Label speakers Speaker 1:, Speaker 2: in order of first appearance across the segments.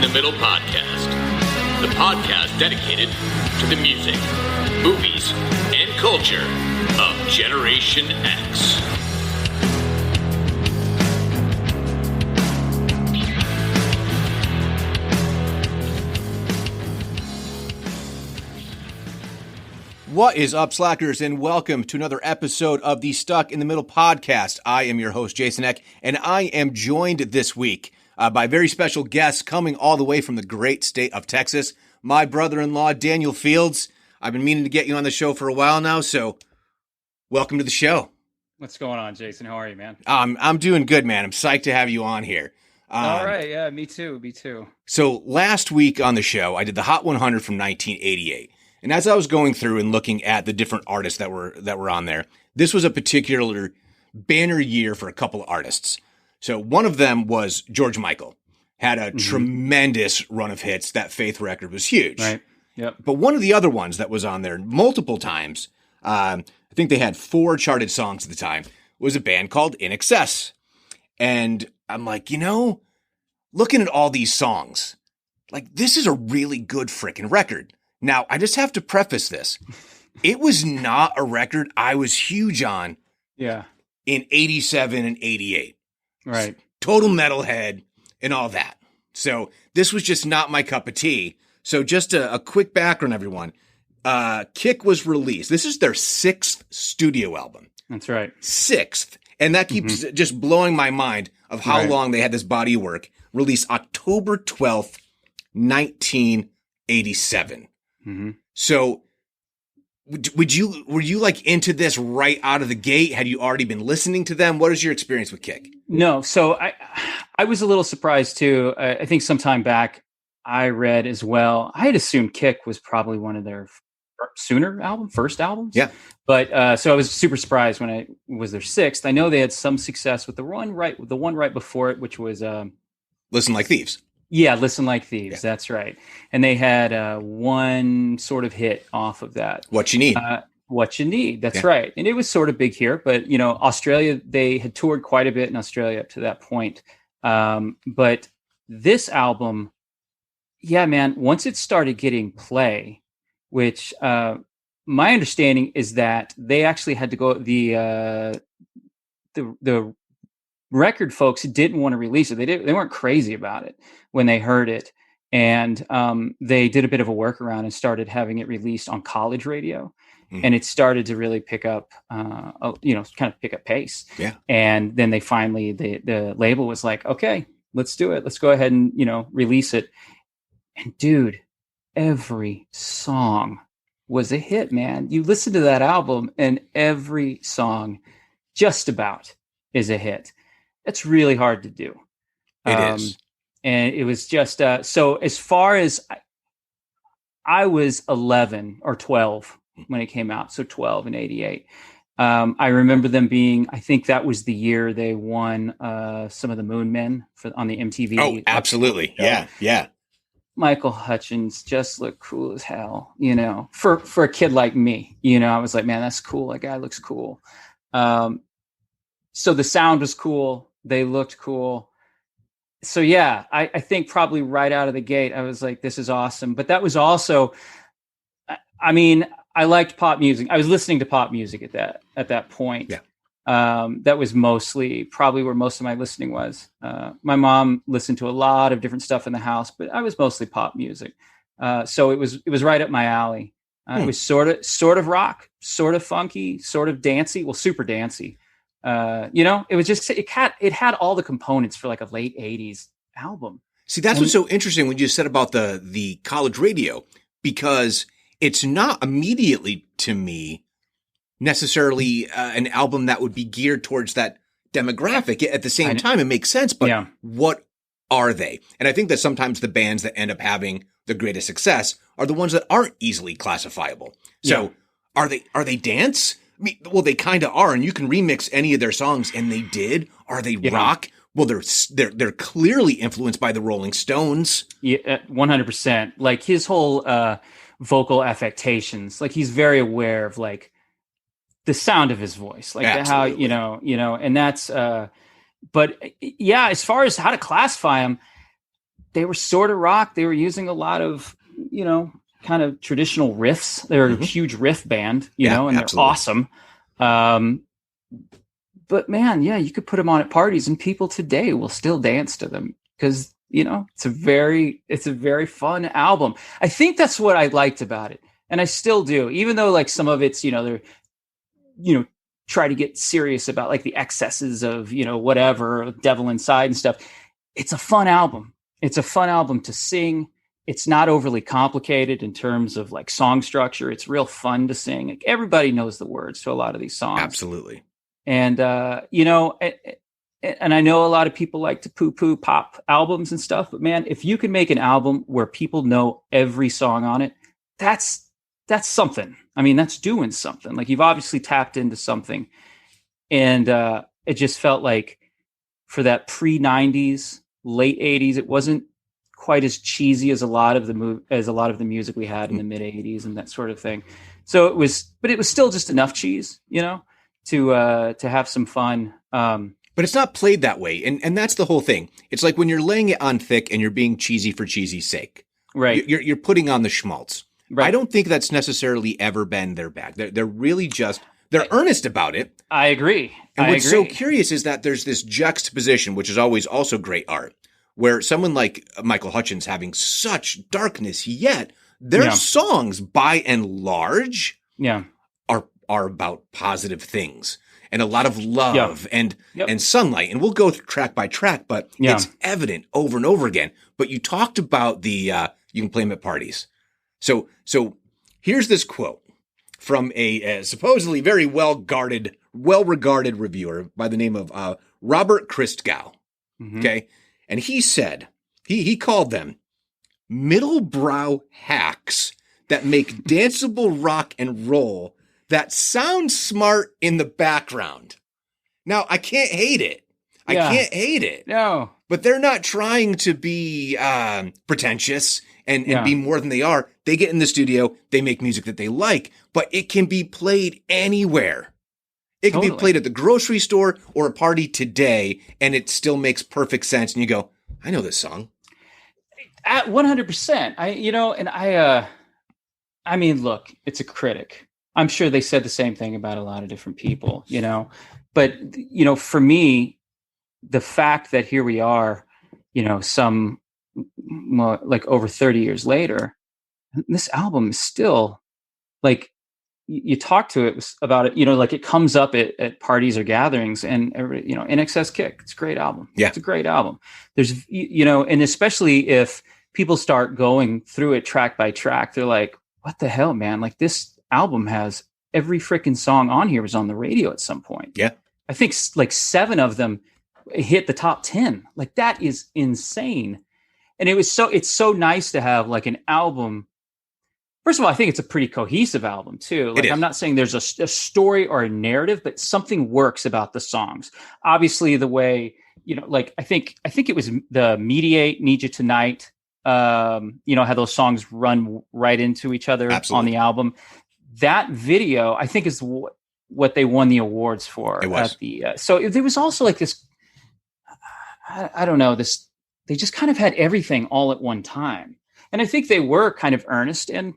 Speaker 1: in the Middle podcast, the podcast dedicated to the music, movies, and culture of Generation X.
Speaker 2: What is up, Slackers, and welcome to another episode of the Stuck in the Middle podcast. I am your host, Jason Eck, and I am joined this week by very special guests coming all the way from the great state of Texas, my brother-in-law, Daniel Fields. I've been meaning to get you on the show for a while now, so welcome to the show.
Speaker 3: What's going on, Jason? How are you, man?
Speaker 2: I'm doing good, man. I'm psyched to have you on here.
Speaker 3: All right, yeah, me too.
Speaker 2: So last week on the show, I did the Hot 100 from 1988. And as I was going through and looking at the different artists that were on there, this was a particular banner year for a couple of artists. So one of them was George Michael. Had a tremendous run of hits. That Faith record was huge.
Speaker 3: Right. Yep.
Speaker 2: But one of the other ones that was on there multiple times, I think they had 4 charted songs at the time, was a band called INXS. And I'm like, looking at all these songs, like, this is a really good freaking record. Now, I just have to preface this. It was not a record I was huge on in 87 and 88.
Speaker 3: Right.
Speaker 2: Total metalhead and all that. So this was just not my cup of tea. So just a quick background, everyone. Kick was released. This is their 6th studio album.
Speaker 3: That's right.
Speaker 2: 6th. And that keeps just blowing my mind of how long they had this body of work. Released October 12th, 1987. So were you like into this right out of the gate? Had you already been listening to them? What is your experience with Kick?
Speaker 3: No. So I was a little surprised too. I think sometime back I read as well. I had assumed Kick was probably one of their first albums.
Speaker 2: Yeah.
Speaker 3: But so I was super surprised when it was their 6th. I know they had some success with the one right before it, which was
Speaker 2: Listen Like Thieves.
Speaker 3: Yeah, Listen Like Thieves. Yeah. That's right. And they had one sort of hit off of that.
Speaker 2: What You Need.
Speaker 3: What You Need. That's right. And it was sort of big here, but Australia, they had toured quite a bit in Australia up to that point. But this album, yeah, man, once it started getting play, which my understanding is that they actually had to go, the record folks didn't want to release it. They weren't crazy about it when they heard it. And they did a bit of a workaround and started having it released on college radio. And it started to really pick up, kind of pick up pace.
Speaker 2: Yeah.
Speaker 3: And then they finally, the label was like, okay, let's do it. Let's go ahead and, release it. And dude, every song was a hit, man. You listen to that album and every song just about is a hit. That's really hard to do.
Speaker 2: It is.
Speaker 3: And it was just, so as far as I was 11 or 12 when it came out, so 12 in 88. I remember them being, I think that was the year they won some of the Moon Men on the MTV.
Speaker 2: Oh, absolutely. Yeah.
Speaker 3: Michael Hutchence just looked cool as hell, for a kid like me. I was like, man, that's cool. That guy looks cool. So the sound was cool. They looked cool. So yeah, I think probably right out of the gate, I was like, this is awesome. But that was also, I mean, I liked pop music. I was listening to pop music at that point.
Speaker 2: Yeah.
Speaker 3: That was mostly probably where most of my listening was. My mom listened to a lot of different stuff in the house, but I was mostly pop music. So it was right up my alley. It was sort of rock, sort of funky, sort of dancey. Well, super dancey. It was just, it had all the components for like a late 80s album.
Speaker 2: See, that's what's so interesting when you said about the college radio, because it's not immediately to me necessarily an album that would be geared towards that demographic. At the same time, it makes sense, but what are they? And I think that sometimes the bands that end up having the greatest success are the ones that aren't easily classifiable. So are they dance? I mean, well, they kind of are, and you can remix any of their songs, and they did. Are they rock? Well, they're clearly influenced by the Rolling Stones.
Speaker 3: Yeah, 100%. Like his whole vocal affectations, like he's very aware of like the sound of his voice, like how and that's. But yeah, as far as how to classify him, they were sort of rock. They were using a lot of, kind of traditional riffs. They're a huge riff band, and they're awesome. But man, yeah, you could put them on at parties and people today will still dance to them because, it's a very fun album. I think that's what I liked about it. And I still do, even though like some of it's, they're, try to get serious about like the excesses of, whatever, Devil Inside and stuff. It's a fun album. It's a fun album to sing. It's not overly complicated in terms of like song structure. It's real fun to sing. Like, everybody knows the words to a lot of these songs.
Speaker 2: Absolutely.
Speaker 3: And, and I know a lot of people like to poo-poo pop albums and stuff, but man, if you can make an album where people know every song on it, that's something. I mean, that's doing something. Like, you've obviously tapped into something. And it just felt like for that pre-90s, late 80s, it wasn't quite as cheesy as a lot of the music we had in the mid 80s and that sort of thing. So it was still just enough cheese, to have some fun.
Speaker 2: But it's not played that way. And that's the whole thing. It's like when you're laying it on thick and you're being cheesy for cheesy's sake. Right. You're putting on the schmaltz. Right. I don't think that's necessarily ever been their bag. They're really just, they're earnest about it.
Speaker 3: I agree.
Speaker 2: And what's so curious is that there's this juxtaposition, which is always also great art, where someone like Michael Hutchence having such darkness, yet their songs, by and large, are about positive things and a lot of love and sunlight. And we'll go track by track, but it's evident over and over again. But you talked about the you can play them at parties. So here's this quote from a supposedly very well-regarded reviewer by the name of Robert Christgau. Okay. And he said, he called them middle-brow hacks that make danceable rock and roll that sound smart in the background. Now, I can't hate it. I can't hate it.
Speaker 3: No.
Speaker 2: But they're not trying to be pretentious and be more than they are. They get in the studio, they make music that they like, but it can be played anywhere. It can be played at the grocery store or a party today, and it still makes perfect sense. And you go, I know this song.
Speaker 3: At 100%. I mean, look, it's a critic. I'm sure they said the same thing about a lot of different people, but, for me, the fact that here we are, like over 30 years later, this album is still like, you talk to it about it, like it comes up at parties or gatherings and INXS Kick. It's a great album. Yeah. It's a great album. There's, and especially if people start going through it track by track, they're like, what the hell, man? Like, this album has every freaking song on here was on the radio at some point. Yeah. I think like 7 of them hit the top 10. Like, that is insane. And it's so nice to have like an album. First of all, I think it's a pretty cohesive album too. Like, I'm not saying there's a story or a narrative, but something works about the songs. Obviously, the way, like I think it was the Mediate, Need You Tonight, how those songs run right into each other on the album. That video, I think, is what they won the awards for. It was. So there was also like this, I don't know, this, they just kind of had everything all at one time. And I think they were kind of earnest and,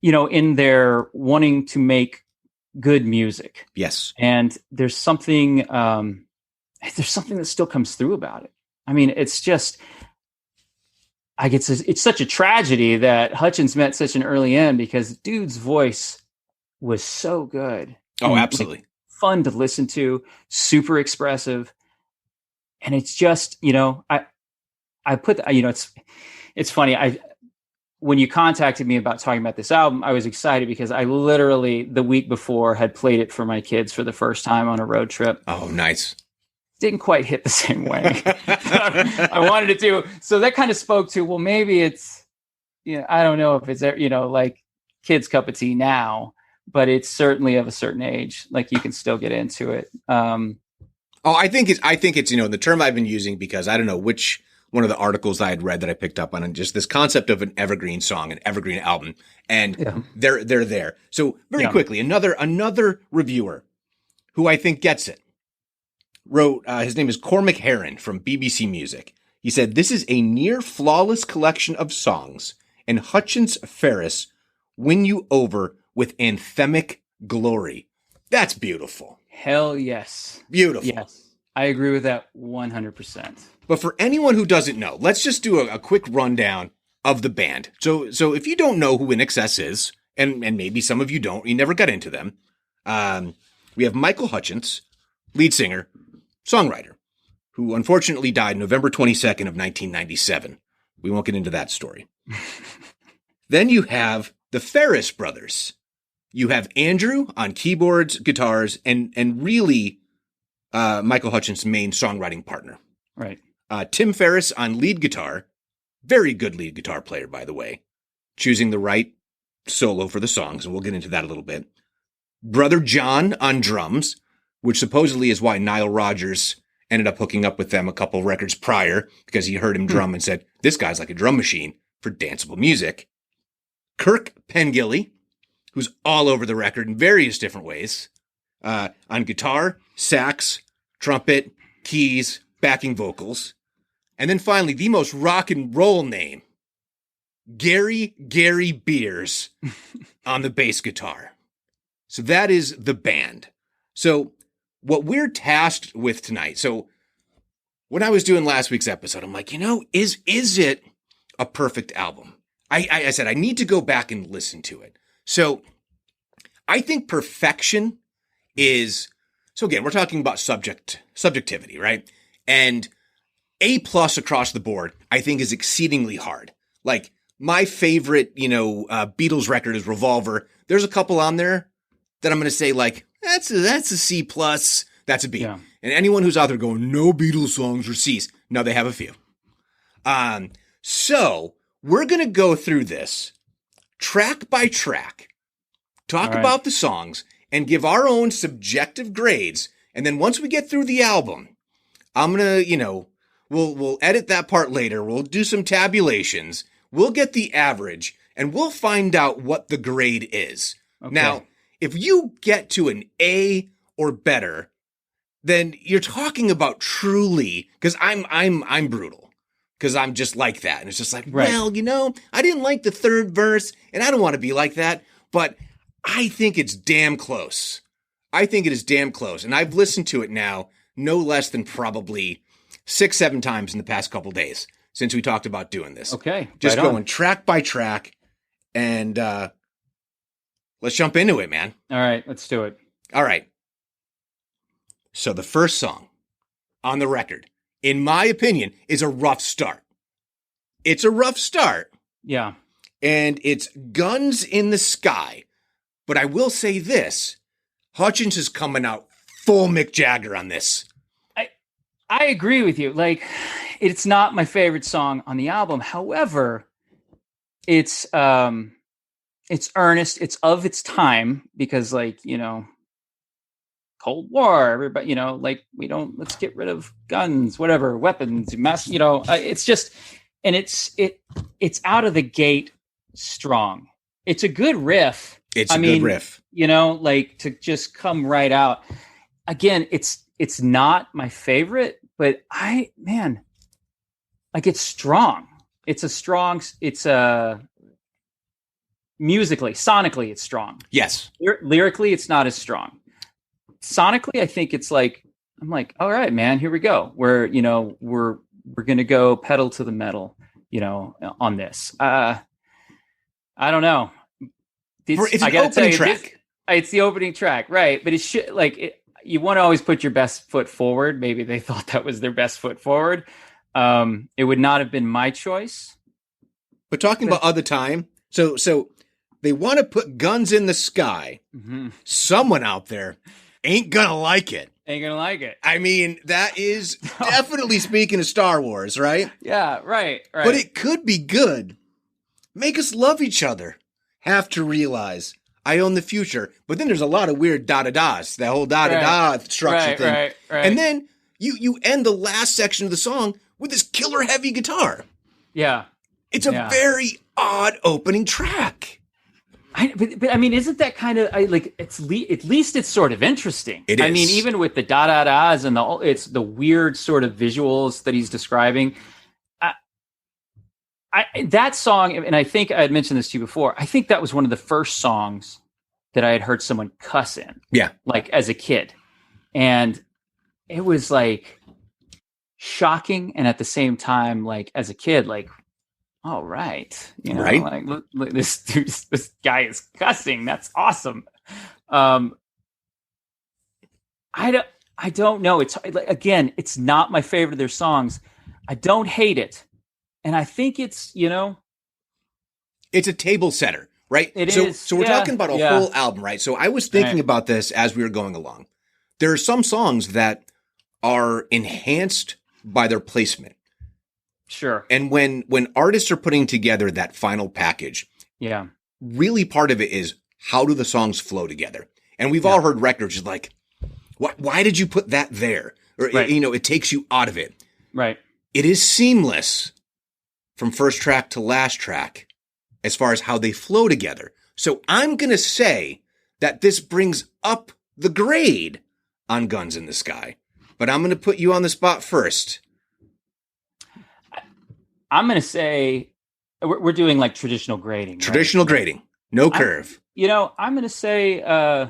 Speaker 3: in their wanting to make good music. Yes. And there's something that still comes through about it. I mean, it's just, it's such a tragedy that Hutchence met such an early end because dude's voice was so good. Oh, absolutely. Like, fun to listen to, super expressive. And it's just, I put, it's funny. When you contacted me about talking about this album, I was excited because I literally the week before had played it for my kids for the first time on a road trip. Oh, nice. Didn't quite hit the same way I wanted it to. So that kind of spoke to, well, maybe it's, I don't know if it's, like kids' cup of tea now, but it's certainly of a certain age. Like, you can still get into it.
Speaker 2: I think it's, the term I've been using because I don't know which one of the articles I had read that I picked up on, and just this concept of an evergreen song, an evergreen album, and they're there. So very quickly, another reviewer who I think gets it wrote, his name is Cormac Heron from BBC Music. He said, "This is a near flawless collection of songs, and Hutchence Farriss win you over with anthemic glory." That's beautiful.
Speaker 3: Hell yes.
Speaker 2: Beautiful.
Speaker 3: Yes. I agree with that 100%.
Speaker 2: But for anyone who doesn't know, let's just do a quick rundown of the band. So if you don't know who INXS is, and maybe some of you don't, you never got into them, we have Michael Hutchence, lead singer, songwriter, who unfortunately died November 22nd of 1997. We won't get into that story. Then you have the Farriss brothers. You have Andrew on keyboards, guitars, and really Michael Hutchence's main songwriting partner.
Speaker 3: Right.
Speaker 2: Tim Farriss on lead guitar. Very good lead guitar player, by the way. Choosing the right solo for the songs, and we'll get into that a little bit. Brother John on drums, which supposedly is why Nile Rodgers ended up hooking up with them a couple records prior, because he heard him drum and said, this guy's like a drum machine for danceable music. Kirk Pengilly, who's all over the record in various different ways, on guitar, sax, trumpet, keys, backing vocals. And then finally, the most rock and roll name, Garry Gary Beers on the bass guitar. So that is the band. So what we're tasked with tonight. So when I was doing last week's episode, I'm like, is it a perfect album? I said, I need to go back and listen to it. So I think perfection is, so again, we're talking about subjectivity, right? And A+ across the board, I think, is exceedingly hard. Like, my favorite, Beatles record is Revolver. There's a couple on there that I'm going to say, like, that's a C+, that's a B. Yeah. And anyone who's out there going, no Beatles songs are C's. No, they have a few. So we're going to go through this track by track, talk about the songs, and give our own subjective grades. And then once we get through the album, I'm going to, we'll edit that part later. We'll do some tabulations. We'll get the average, and we'll find out what the grade is. Okay. Now, if you get to an A or better, then you're talking about truly, because I'm brutal, because I'm just like that. And it's just like, well, I didn't like the third verse, and I don't want to be like that, but I think it's damn close. I think it is damn close. And I've listened to it now no less than probably 6-7 times in the past couple days since we talked about doing this.
Speaker 3: Okay.
Speaker 2: Just going track by track, and let's jump into it, man.
Speaker 3: All right, let's do it.
Speaker 2: All right. So the first song on the record, in my opinion, is a rough start. It's a rough start.
Speaker 3: Yeah.
Speaker 2: And it's Guns in the Sky. But I will say this, Hutchence is coming out full Mick Jagger on this.
Speaker 3: I agree with you. Like, it's not my favorite song on the album. However, it's earnest. It's of its time because, like, Cold War, everybody, let's get rid of guns, whatever, weapons, mass, it's just, and it's out of the gate strong. It's a good riff.
Speaker 2: It's a good riff.
Speaker 3: To just come right out. Again, it's not my favorite, but it's strong. Musically, sonically, it's strong.
Speaker 2: Yes.
Speaker 3: Lyrically, it's not as strong. Sonically, I think it's like, I'm like, all right, man, here we go. We're going to go pedal to the metal, on this. I don't know.
Speaker 2: It's an opening track.
Speaker 3: It's the opening track, right? But you want to always put your best foot forward. Maybe they thought that was their best foot forward. It would not have been my choice.
Speaker 2: But talking about other time, so they want to put Guns in the Sky. Mm-hmm. Someone out there ain't gonna like it. I mean, that is definitely speaking of Star Wars, right?
Speaker 3: Yeah, right.
Speaker 2: But it could be good. Make us love each other. Have to realize I own the future. But then there's a lot of weird da-da-das, that whole da-da-da structure thing. Right. And then you end the last section of the song with this killer heavy guitar.
Speaker 3: Yeah.
Speaker 2: It's a very odd opening track.
Speaker 3: But I mean, isn't that kind of at least it's sort of interesting.
Speaker 2: It is. I
Speaker 3: mean, even with the da-da-das and it's the weird sort of visuals that he's describing. that song, and I think I had mentioned this to you before, I think that was one of the first songs that I had heard someone cuss in.
Speaker 2: Yeah.
Speaker 3: Like as a kid. And it was like shocking. And at the same time, like as a kid, like, all right. You know,
Speaker 2: right.
Speaker 3: Like look, this guy is cussing. That's awesome. I don't know. It's again, it's not my favorite of their songs. I don't hate it. And I think it's, you know,
Speaker 2: it's a table setter, right?
Speaker 3: It
Speaker 2: is.
Speaker 3: is.
Speaker 2: So we're talking about a whole album, right? So I was thinking about this as we were going along. There are some songs that are enhanced by their placement.
Speaker 3: Sure.
Speaker 2: And when artists are putting together that final package, really part of it is how do the songs flow together? And we've all heard records like, why did you put that there? Or, you know, it takes you out of it.
Speaker 3: Right.
Speaker 2: It is seamless from first track to last track as far as how they flow together. So I'm going to say that this brings up the grade on Guns in the Sky. But I'm going to put you on the spot first.
Speaker 3: I'm going to say we're doing like traditional grading.
Speaker 2: Traditional grading. No curve.
Speaker 3: I'm going to say I'm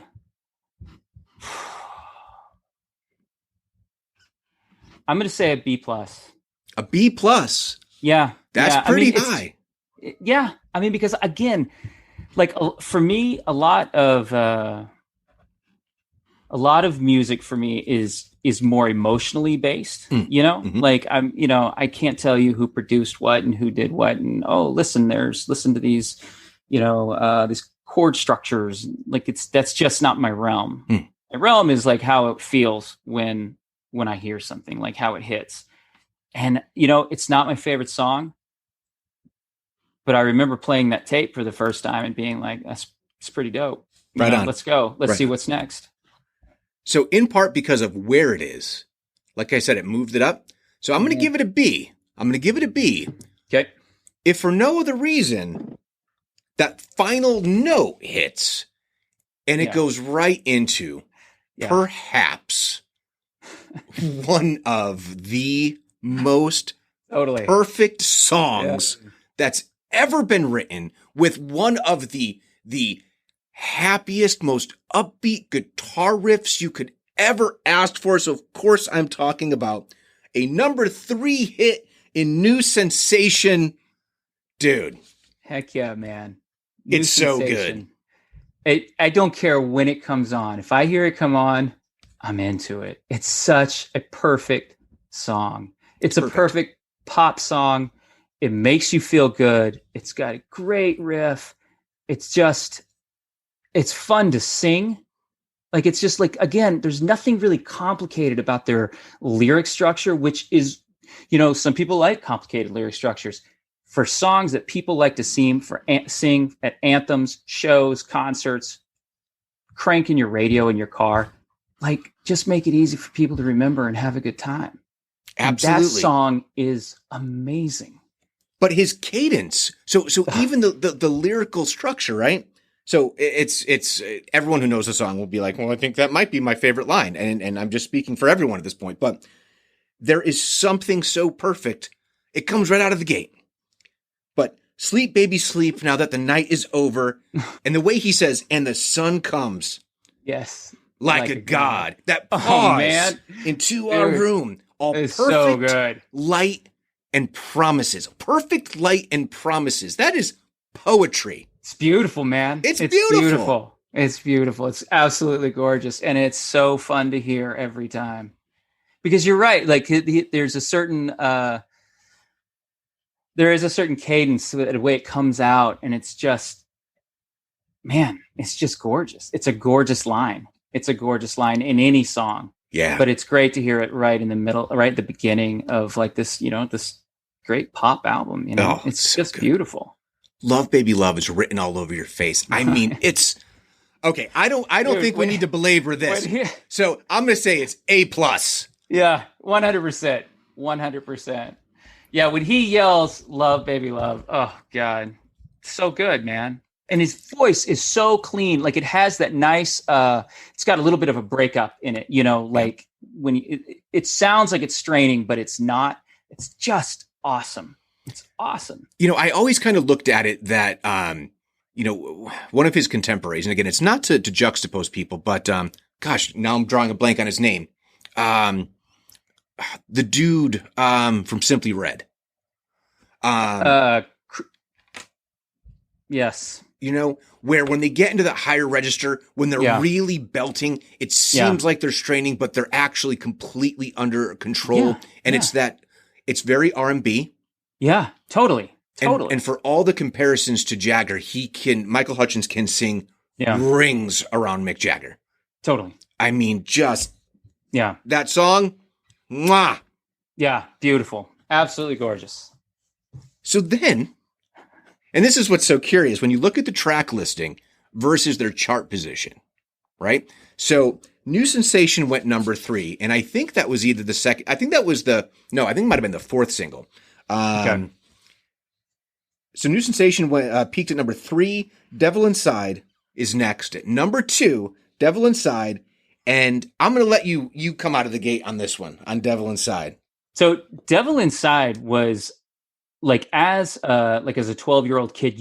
Speaker 3: going to say a B+.
Speaker 2: A B+.
Speaker 3: Yeah.
Speaker 2: That's pretty high.
Speaker 3: Yeah. I mean, because again, like for me, a lot of music for me is more emotionally based, you know, like I can't tell you who produced what and who did what. And, listen to these, these chord structures. Like that's just not my realm. My realm is like how it feels when I hear something, like how it hits. And, it's not my favorite song, but I remember playing that tape for the first time and being like, it's pretty dope.
Speaker 2: Right on.
Speaker 3: Let's go. Let's see what's next.
Speaker 2: So in part because of where it is, like I said, it moved it up. So I'm going to give it a B.
Speaker 3: Okay.
Speaker 2: If for no other reason, that final note hits and it goes right into perhaps one of the most perfect songs that's ever been written, with one of the happiest, most upbeat guitar riffs you could ever ask for. So of course I'm talking about a number 3 hit in New Sensation. Dude.
Speaker 3: Heck yeah, man.
Speaker 2: It's so good.
Speaker 3: I don't care when it comes on. If I hear it come on, I'm into it. It's such a perfect song. It's a perfect pop song. It makes you feel good. It's got a great riff. It's fun to sing. Like, it's just like, again, there's nothing really complicated about their lyric structure, which is, some people like complicated lyric structures. For songs that people like to sing at anthems, shows, concerts, cranking your radio in your car, like, just make it easy for people to remember and have a good time.
Speaker 2: Absolutely.
Speaker 3: And that song is amazing.
Speaker 2: But his cadence, so even the lyrical structure, right? So it's everyone who knows the song will be like, well, I think that might be my favorite line. And I'm just speaking for everyone at this point, but there is something so perfect. It comes right out of the gate. But sleep, baby, sleep, now that the night is over. And the way he says, and the sun comes.
Speaker 3: Yes.
Speaker 2: Like a god. That pause into our room. All perfect
Speaker 3: so good.
Speaker 2: Light and promises. Perfect light and promises. That is poetry.
Speaker 3: It's beautiful, man.
Speaker 2: It's beautiful.
Speaker 3: It's beautiful. It's absolutely gorgeous. And it's so fun to hear every time. Because you're right. Like, there's a certain, there is a certain cadence to the way it comes out. And it's just, man, it's just gorgeous. It's a gorgeous line. It's a gorgeous line in any song.
Speaker 2: Yeah.
Speaker 3: But it's great to hear it right in the middle, right at the beginning of like this, this great pop album. It's so just good. Beautiful.
Speaker 2: Love, Baby Love is written all over your face. I mean, it's okay. I don't think we need to belabor this. So I'm going to say it's A+.
Speaker 3: Yeah. 100%. 100%. Yeah. When he yells, love, baby, love. Oh God. So good, man. And his voice is so clean. Like, it has that nice, it's got a little bit of a breakup in it, when it sounds like it's straining, but it's not. It's just awesome. It's awesome.
Speaker 2: I always kind of looked at it that, one of his contemporaries, and again, it's not to juxtapose people, but, gosh, now I'm drawing a blank on his name. The dude, from Simply Red.
Speaker 3: Yes.
Speaker 2: Where when they get into that higher register, when they're really belting, it seems like they're straining, but they're actually completely under control. And it's very R&B.
Speaker 3: Yeah, totally.
Speaker 2: And for all the comparisons to Jagger, Michael Hutchence can sing rings around Mick Jagger.
Speaker 3: Totally.
Speaker 2: I mean, that song, mwah.
Speaker 3: Yeah, beautiful. Absolutely gorgeous.
Speaker 2: So then, and this is what's so curious, when you look at the track listing versus their chart position, right? So New Sensation went number 3, and I think that was either the second, I think it might have been the 4th single.
Speaker 3: Okay.
Speaker 2: So New Sensation peaked at number 3. Devil Inside is next at number 2, Devil Inside. And I'm going to let you come out of the gate on this one, on Devil Inside.
Speaker 3: So Devil Inside was as a 12-year-old kid,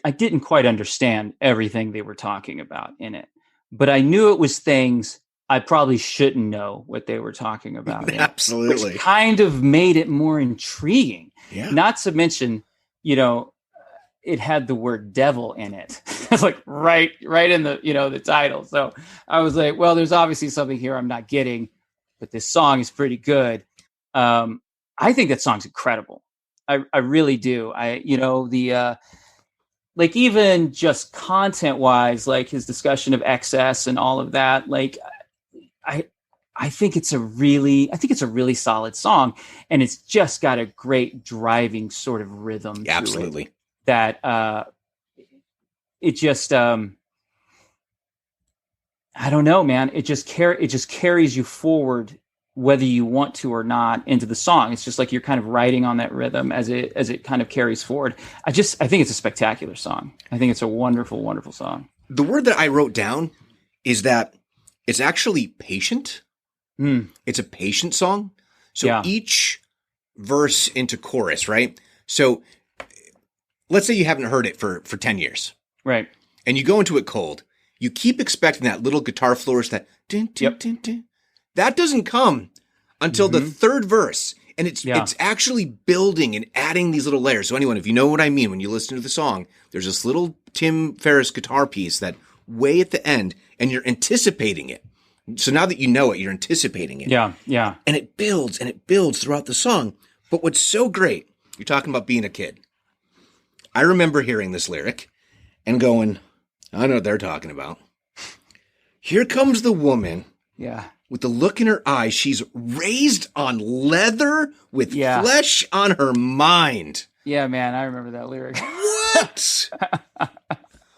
Speaker 3: I didn't quite understand everything they were talking about in it, but I knew it was things I probably shouldn't know what they were talking about.
Speaker 2: Absolutely.
Speaker 3: Which kind of made it more intriguing.
Speaker 2: Yeah.
Speaker 3: Not to mention, it had the word devil in it. It's like right in the, the title. So I was like, well, there's obviously something here I'm not getting, but this song is pretty good. I think that song's incredible. I really do. Even just content wise, like his discussion of excess and all of that, I think it's a really solid song, and it's just got a great driving sort of rhythm.
Speaker 2: Yeah, absolutely.
Speaker 3: To it that it just I don't know, man. It just carries you forward whether you want to or not into the song. It's just like you're kind of riding on that rhythm as it kind of carries forward. I think it's a spectacular song. I think it's a wonderful, wonderful song.
Speaker 2: The word that I wrote down is that it's actually patient. It's a patient song. So each verse into chorus, right? So let's say you haven't heard it for 10 years.
Speaker 3: Right.
Speaker 2: And you go into it cold. You keep expecting that little guitar flourish, that din, din, din, din. That doesn't come until the 3rd verse. And it's actually building and adding these little layers. So anyone, if you know what I mean, when you listen to the song, there's this little Tim Ferriss guitar piece that way at the end, and you're anticipating it. So now that you know it, you're anticipating it.
Speaker 3: Yeah, yeah.
Speaker 2: And it builds throughout the song. But what's so great, you're talking about being a kid. I remember hearing this lyric and going, I know what they're talking about. Here comes the woman.
Speaker 3: Yeah.
Speaker 2: With the look in her eyes, she's raised on leather with flesh on her mind.
Speaker 3: Yeah, man, I remember that lyric.
Speaker 2: What?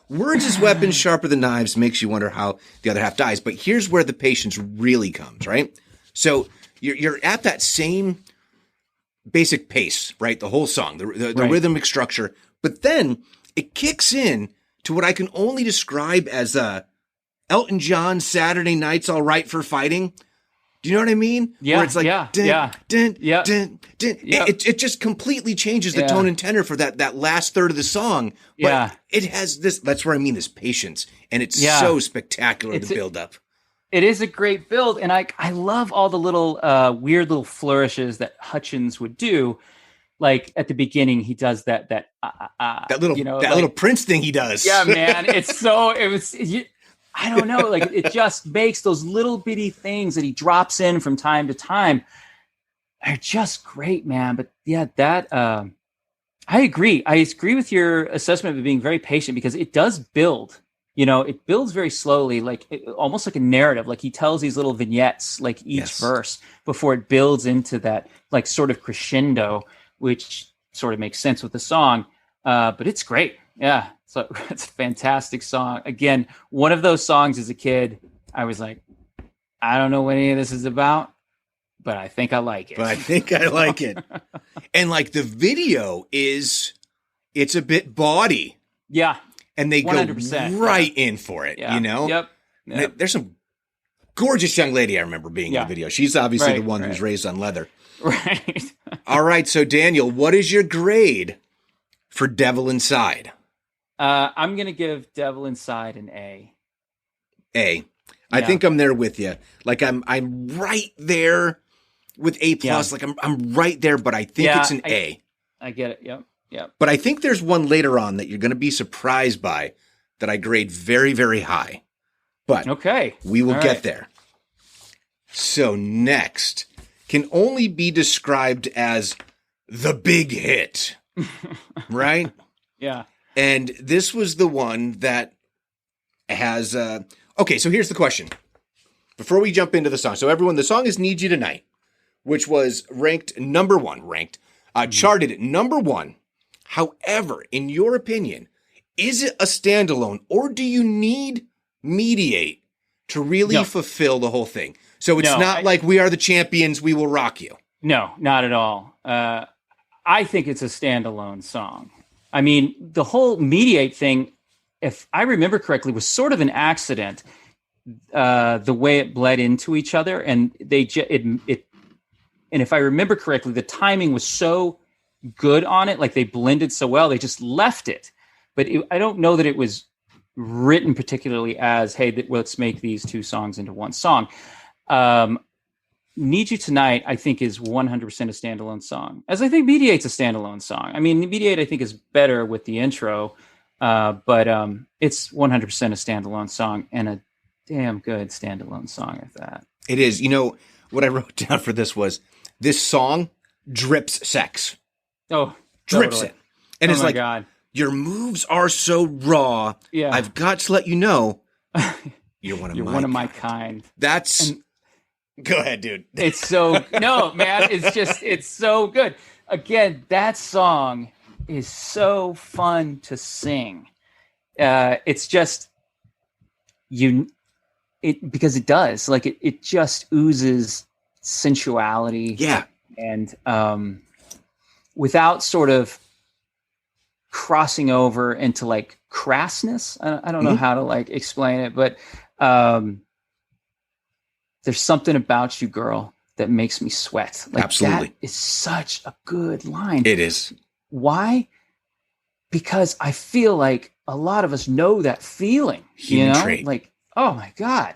Speaker 2: Words as weapons sharper than knives makes you wonder how the other half dies. But here's where the patience really comes, right? So you're at that same basic pace, right? The whole song, the rhythmic structure. But then it kicks in to what I can only describe as Elton John, Saturday Night's All Right for Fighting. Do you know what I mean?
Speaker 3: Yeah,
Speaker 2: where it's like, dun.
Speaker 3: Yeah.
Speaker 2: It just completely changes the tone and tenor for that last third of the song. But it has this, that's where I mean this patience. And it's so spectacular, the build up.
Speaker 3: It is a great build. And I love all the little weird little flourishes that Hutchence would do. Like at the beginning, he does that little Prince thing he does. Yeah, man. I don't know. Like it just makes those little bitty things that he drops in from time to time are just great, man. But yeah, that I agree. I agree with your assessment of it being very patient because it does build. It builds very slowly, almost like a narrative. Like he tells these little vignettes, like each verse before it builds into that like sort of crescendo, which sort of makes sense with the song. But it's great. Yeah. So it's a fantastic song. Again, one of those songs as a kid, I was like, I don't know what any of this is about, but I think I like it.
Speaker 2: And like the video it's a bit bawdy.
Speaker 3: Yeah.
Speaker 2: And they
Speaker 3: 100%,
Speaker 2: go right in for it,
Speaker 3: Yep.
Speaker 2: There's some gorgeous young lady I remember being in the video. She's obviously the one who's raised on leather.
Speaker 3: Right.
Speaker 2: All right. So Daniel, what is your grade for Devil Inside?
Speaker 3: I'm going to give Devil Inside an A.
Speaker 2: A. I think I'm there with you. Like I'm right there with A plus. Like I'm right there, but I think it's an A.
Speaker 3: I get it. Yep. Yep.
Speaker 2: But I think there's one later on that you're going to be surprised by that I grade very, very high. But
Speaker 3: okay,
Speaker 2: we will get there. So next can only be described as the big hit, right?
Speaker 3: Yeah.
Speaker 2: And this was the one that has, okay, so here's the question. Before we jump into the song. So everyone, the song is Need You Tonight, which was charted at number 1. However, in your opinion, is it a standalone or do you need Mediate to really fulfill the whole thing? So it's not like We Are the Champions, We Will Rock You.
Speaker 3: No, not at all. I think it's a standalone song. I mean, the whole Mediate thing, if I remember correctly, was sort of an accident. The way it bled into each other, and and if I remember correctly, the timing was so good on it, like they blended so well, they just left it. But I don't know that it was written particularly as, hey, let's make these two songs into one song. Need You Tonight, I think, is 100% a standalone song, as I think Mediate's a standalone song. I mean, Mediate, I think, is better with the intro, but it's 100% a standalone song, and a damn good standalone song at that.
Speaker 2: It is. You know, what I wrote down for this was, this song drips sex.
Speaker 3: Oh,
Speaker 2: drips
Speaker 3: totally.
Speaker 2: it. And it's like,
Speaker 3: God.
Speaker 2: Your moves are so raw.
Speaker 3: Yeah.
Speaker 2: I've got to let you know, you're one of my
Speaker 3: kind.
Speaker 2: That's... Go ahead, dude.
Speaker 3: It's so... No, man, it's so good. Again, that song is so fun to sing. It's just... because it does. Like, it just oozes sensuality.
Speaker 2: Yeah.
Speaker 3: And without sort of crossing over into like crassness. I don't know how to like explain it, but there's something about you, girl, that makes me sweat. Like,
Speaker 2: absolutely.
Speaker 3: That is such a good line.
Speaker 2: It is.
Speaker 3: Why? Because I feel like a lot of us know that feeling.
Speaker 2: Human trait.
Speaker 3: Like, oh my God.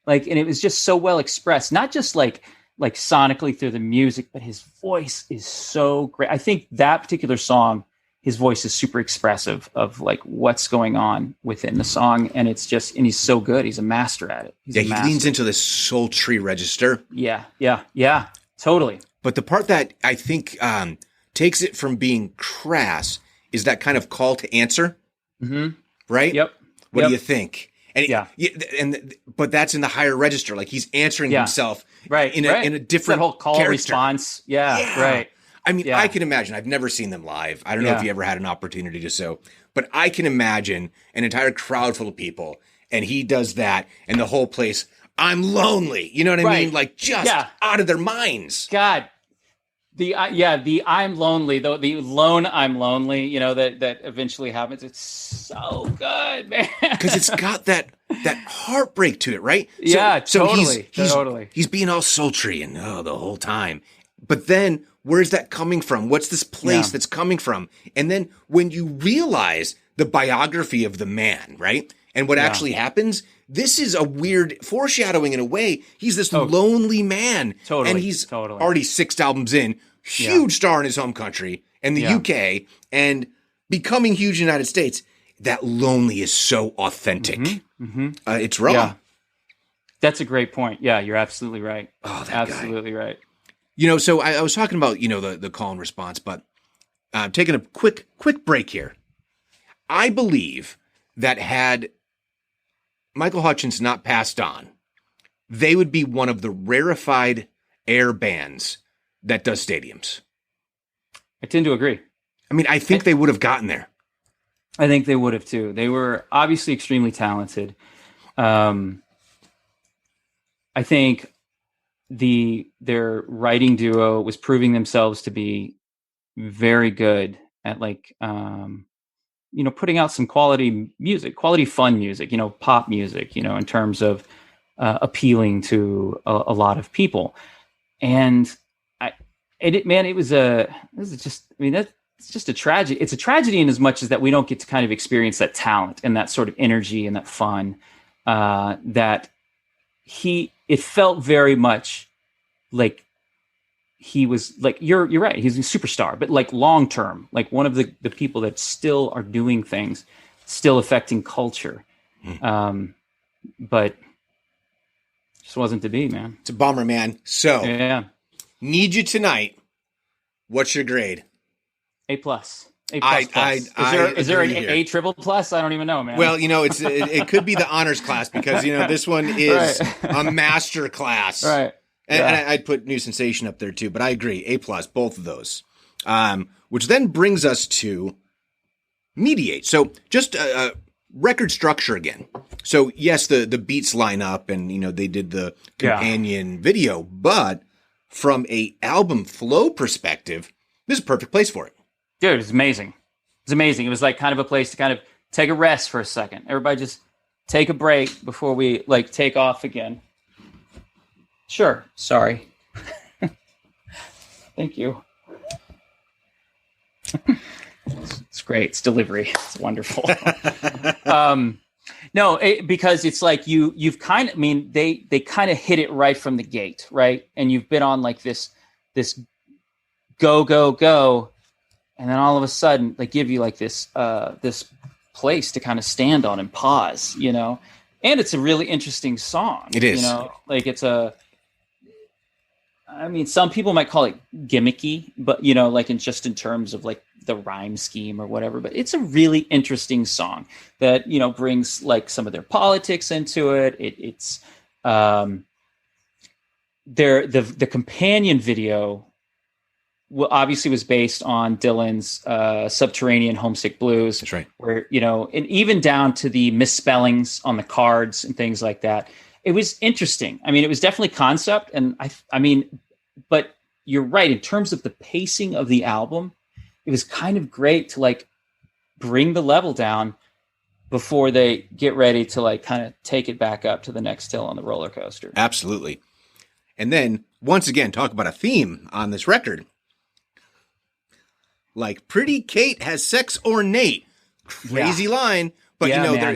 Speaker 3: Like, and it was just so well expressed, not just like sonically through the music, but his voice is so great. I think that particular song, his voice is super expressive of like what's going on within the song. And it's just, and he's so good. He's a master at it.
Speaker 2: He leans into this sultry register.
Speaker 3: Yeah, totally.
Speaker 2: But the part that I think takes it from being crass is that kind of call to answer. Mm-hmm. Right?
Speaker 3: Yep.
Speaker 2: What do you think? And but that's in the higher register. Like, he's answering himself in a different
Speaker 3: it's that whole call
Speaker 2: character.
Speaker 3: Response. Yeah, right.
Speaker 2: I mean, I can imagine. I've never seen them live. I don't know if you ever had an opportunity to so, but I can imagine an entire crowd full of people, and he does that, and the whole place, I'm lonely. You know what I mean? Like, just out of their minds.
Speaker 3: God. The I'm lonely, though, the lone I'm lonely, you know, that eventually happens. It's so good, man.
Speaker 2: Because it's got that heartbreak to it, right?
Speaker 3: Totally.
Speaker 2: He's being all sultry and the whole time. But then, where's that coming from? What's this place that's coming from? And then when you realize the biography of the man, right? And what actually happens, this is a weird foreshadowing in a way. He's this lonely man.
Speaker 3: Totally.
Speaker 2: And he's already 6 albums in, huge star in his home country and the UK, and becoming huge in the United States. That lonely is so authentic. Mm-hmm. Mm-hmm. It's raw.
Speaker 3: Yeah. That's a great point. Yeah, you're absolutely right.
Speaker 2: Oh, that
Speaker 3: absolutely
Speaker 2: guy.
Speaker 3: Right.
Speaker 2: You know, so I was talking about, the call and response, but taking a quick break here. I believe that had Michael Hutchence not passed on, they would be one of the rarefied air bands that does stadiums.
Speaker 3: I tend to agree.
Speaker 2: I mean, I think they would have gotten there.
Speaker 3: I think they would have too. They were obviously extremely talented. I think their writing duo was proving themselves to be very good at putting out some quality music, quality fun music, pop music, in terms of appealing to a lot of people. And And it was just, I mean, it's just a tragedy. It's a tragedy in as much as that we don't get to kind of experience that talent and that sort of energy and that fun, that it felt very much like he was like, you're right. He's a superstar, but like long-term, like one of the people that still are doing things, still affecting culture. But just wasn't to be, man.
Speaker 2: It's a bummer, man. So
Speaker 3: yeah.
Speaker 2: Need you tonight. What's your grade?
Speaker 3: A+. A++. Is there an A triple plus? I don't even know, man.
Speaker 2: Well, it could be the honors class because, this one is a master class.
Speaker 3: Right.
Speaker 2: And I'd put New Sensation up there too, but I agree. A+, both of those. Which then brings us to Mediate. So just record structure again. So yes, the beats line up and, they did the companion video, but from a album flow perspective, this is a perfect place for it.
Speaker 3: Dude, it's amazing. It's amazing. It was like kind of a place to kind of take a rest for a second. Everybody just take a break before we like take off again. Sure. Sorry. Thank you. It's great. It's delivery. It's wonderful. No, because it's like you've kind of, I mean, they kind of hit it right from the gate, right? And you've been on like this go, and then all of a sudden they give you like this place to kind of stand on and pause, and it's a really interesting song.
Speaker 2: It is,
Speaker 3: like some people might call it gimmicky, but like in terms of like the rhyme scheme or whatever, but it's a really interesting song that, brings like some of their politics into it. It's the companion video obviously was based on Dylan's Subterranean Homesick Blues.
Speaker 2: That's right.
Speaker 3: Where, and even down to the misspellings on the cards and things like that. It was interesting. I mean, it was definitely concept. And but you're right. In terms of the pacing of the album, it was kind of great to like bring the level down before they get ready to like kind of take it back up to the next hill on the roller coaster.
Speaker 2: Absolutely. And then once again, talk about a theme on this record. Like Pretty Kate has sex ornate. Crazy line. But,